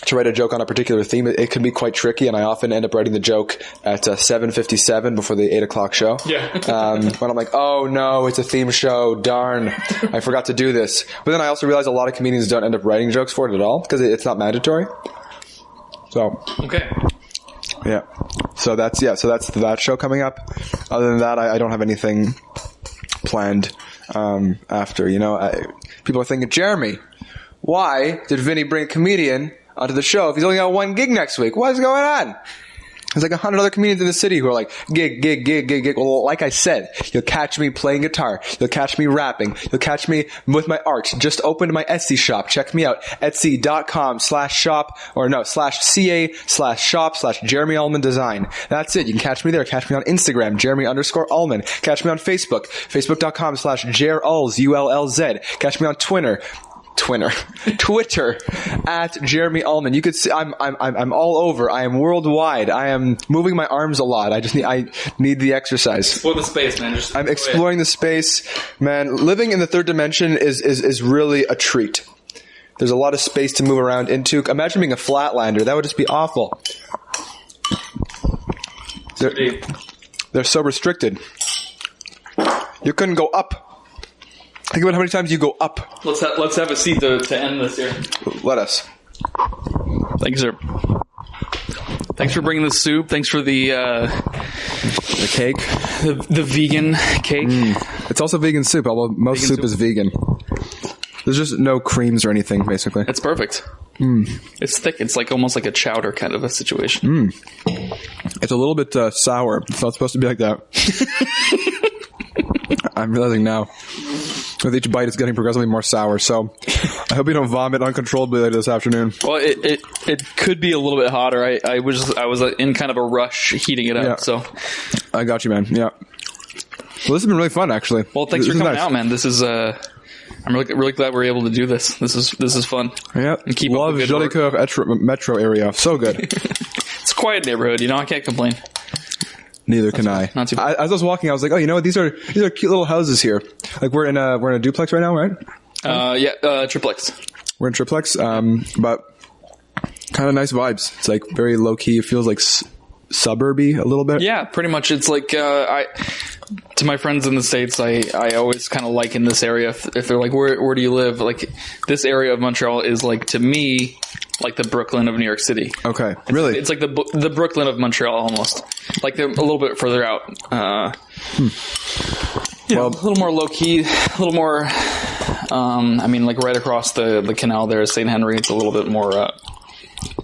to write a joke on a particular theme. It can be quite tricky, and I often end up writing the joke at 7:57 before the 8 o'clock show. Yeah. When I'm like, oh no, it's a theme show. Darn, I forgot to do this. But then I also realize a lot of comedians don't end up writing jokes for it at all because it's not mandatory. So. Okay. Yeah. So that's that show coming up. Other than that, I don't have anything planned after. People are thinking, Jeremy, why did Vinny bring a comedian onto the show if he's only got one gig next week? What is going on? There's like 100 other comedians in the city who are like, gig. Well, like I said, you'll catch me playing guitar. You'll catch me rapping. You'll catch me with my art. Just opened my Etsy shop. Check me out. Etsy.com/shop /CA/shop/Jeremy Ullman Design. That's it. You can catch me there. Catch me on Instagram, Jeremy_Ullman. Catch me on Facebook, Facebook.com/JerUlls, ULLZ. Catch me on Twitter at Jeremy Ullman. You could see I'm all over. I am worldwide. I am moving my arms a lot. I need the exercise. Explore the space, man. I'm exploring the space, man. Living in the third dimension is really a treat. There's a lot of space to move around into. Imagine being a flatlander. That would just be awful. They're so restricted. You couldn't go up. Think about how many times you go up. Let's have a seat to end this here. Let us. Thank you, sir. Thanks for bringing the soup. Thanks for the cake. The vegan cake. It's also vegan soup, although most soup is vegan. There's just no creams or anything, basically. It's perfect. It's thick. It's like almost like a chowder kind of a situation. It's a little bit sour. It's not supposed to be like that. I'm realizing now. With each bite, it's getting progressively more sour. So I hope you don't vomit uncontrollably later this afternoon. Well, it could be a little bit hotter. I was in kind of a rush heating it up. Yeah. So I got you, man. Yeah. Well, this has been really fun, actually. Well, thanks for coming out, man. This is I'm really glad we're able to do this. This is fun. Yeah. And keep love Jolicoeur metro area. So good. It's a quiet neighborhood. I can't complain. Neither can I. Not too bad. As I was walking, I was like, oh, these are cute little houses here. Like we're in a duplex right now, right? Triplex. We're in triplex, but kind of nice vibes. It's like very low key. It feels like suburby a little bit. Yeah, pretty much. It's like to my friends in the States, I always kind of liken this area. If they're like, where do you live? Like this area of Montreal is like, to me, like the Brooklyn of New York City. Okay, really? It's like the Brooklyn of Montreal almost. Like they're a little bit further out. Well, a little more low key, a little more. Like right across the canal there is St. Henry. It's a little bit more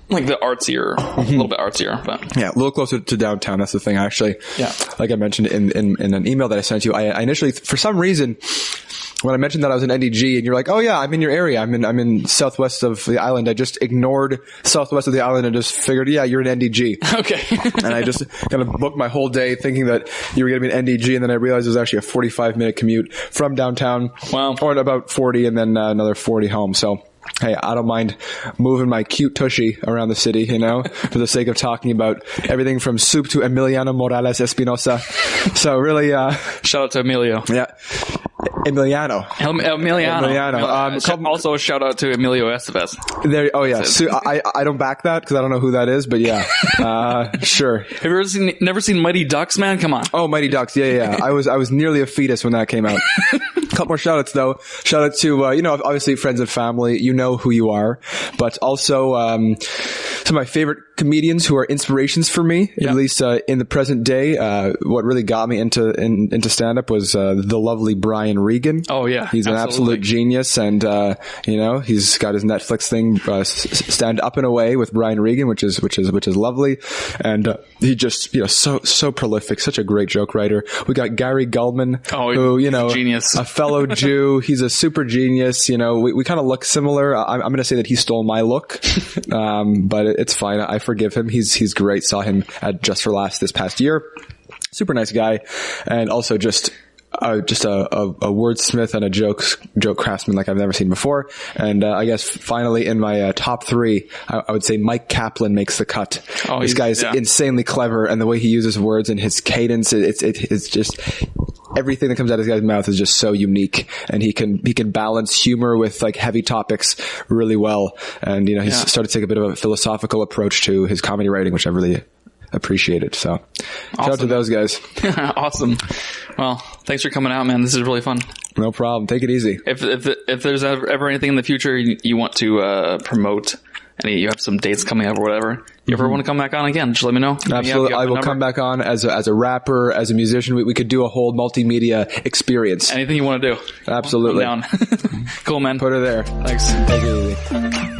like the artsier, a little bit artsier, but yeah, a little closer to downtown. That's the thing, actually. Yeah, like I mentioned in an email that I sent you, I initially, for some reason, when I mentioned that I was in NDG, and you're like, "Oh yeah, I'm in your area. I'm in southwest of the island." I just ignored southwest of the island and just figured, "Yeah, you're in NDG." Okay. And I just kind of booked my whole day thinking that you were going to be in NDG, and then I realized it was actually a 45-minute commute from downtown. Wow. Or about 40, and then another 40 home. So. Hey, I don't mind moving my cute tushy around the city, for the sake of talking about everything from soup to Emiliano Morales Espinosa. So really, shout out to Emilio. Yeah. Emiliano. Also a shout out to Emilio Estevez. There. Oh yeah. So I don't back that because I don't know who that is, but yeah. Sure. Have you never seen Mighty Ducks, man? Come on. Oh, Mighty Ducks. Yeah. I was nearly a fetus when that came out. Couple more shout outs though. Shout out to, obviously friends and family. You know who you are, but also, some of my favorite comedians who are inspirations for me, at least, in the present day. What really got me into stand-up was, the lovely Brian Regan. Oh yeah. He's an absolute genius, and, he's got his Netflix thing, Stand Up and Away with Brian Regan, which is lovely. And, he just, so prolific, such a great joke writer. We got Gary Gulman, who, genius. a fellow Jew. He's a super genius. We kind of look similar. I'm going to say that he stole my look. But it's fine. I forgive him. He's great. Saw him at Just for Laughs this past year. Super nice guy. And also just a wordsmith and a joke craftsman like I've never seen before. And I guess finally in my top three, I would say Mike Kaplan makes the cut. Oh, this guy is insanely clever, and the way he uses words and his cadence, it's just everything that comes out of this guy's mouth is just so unique, and he can balance humor with like heavy topics really well. And he's started to take a bit of a philosophical approach to his comedy writing, which I really appreciated. So shout out to those guys. Awesome. Well, thanks for coming out, man. This is really fun. No problem. Take it easy. If there's ever anything in the future you want to promote, and you have some dates coming up or whatever, you ever want to come back on again, just let me know. Absolutely. I will come back on as a rapper, as a musician. We could do a whole multimedia experience. Anything you want to do. Absolutely. I'm down. Cool, man. Put her there. Thanks. Take it easy.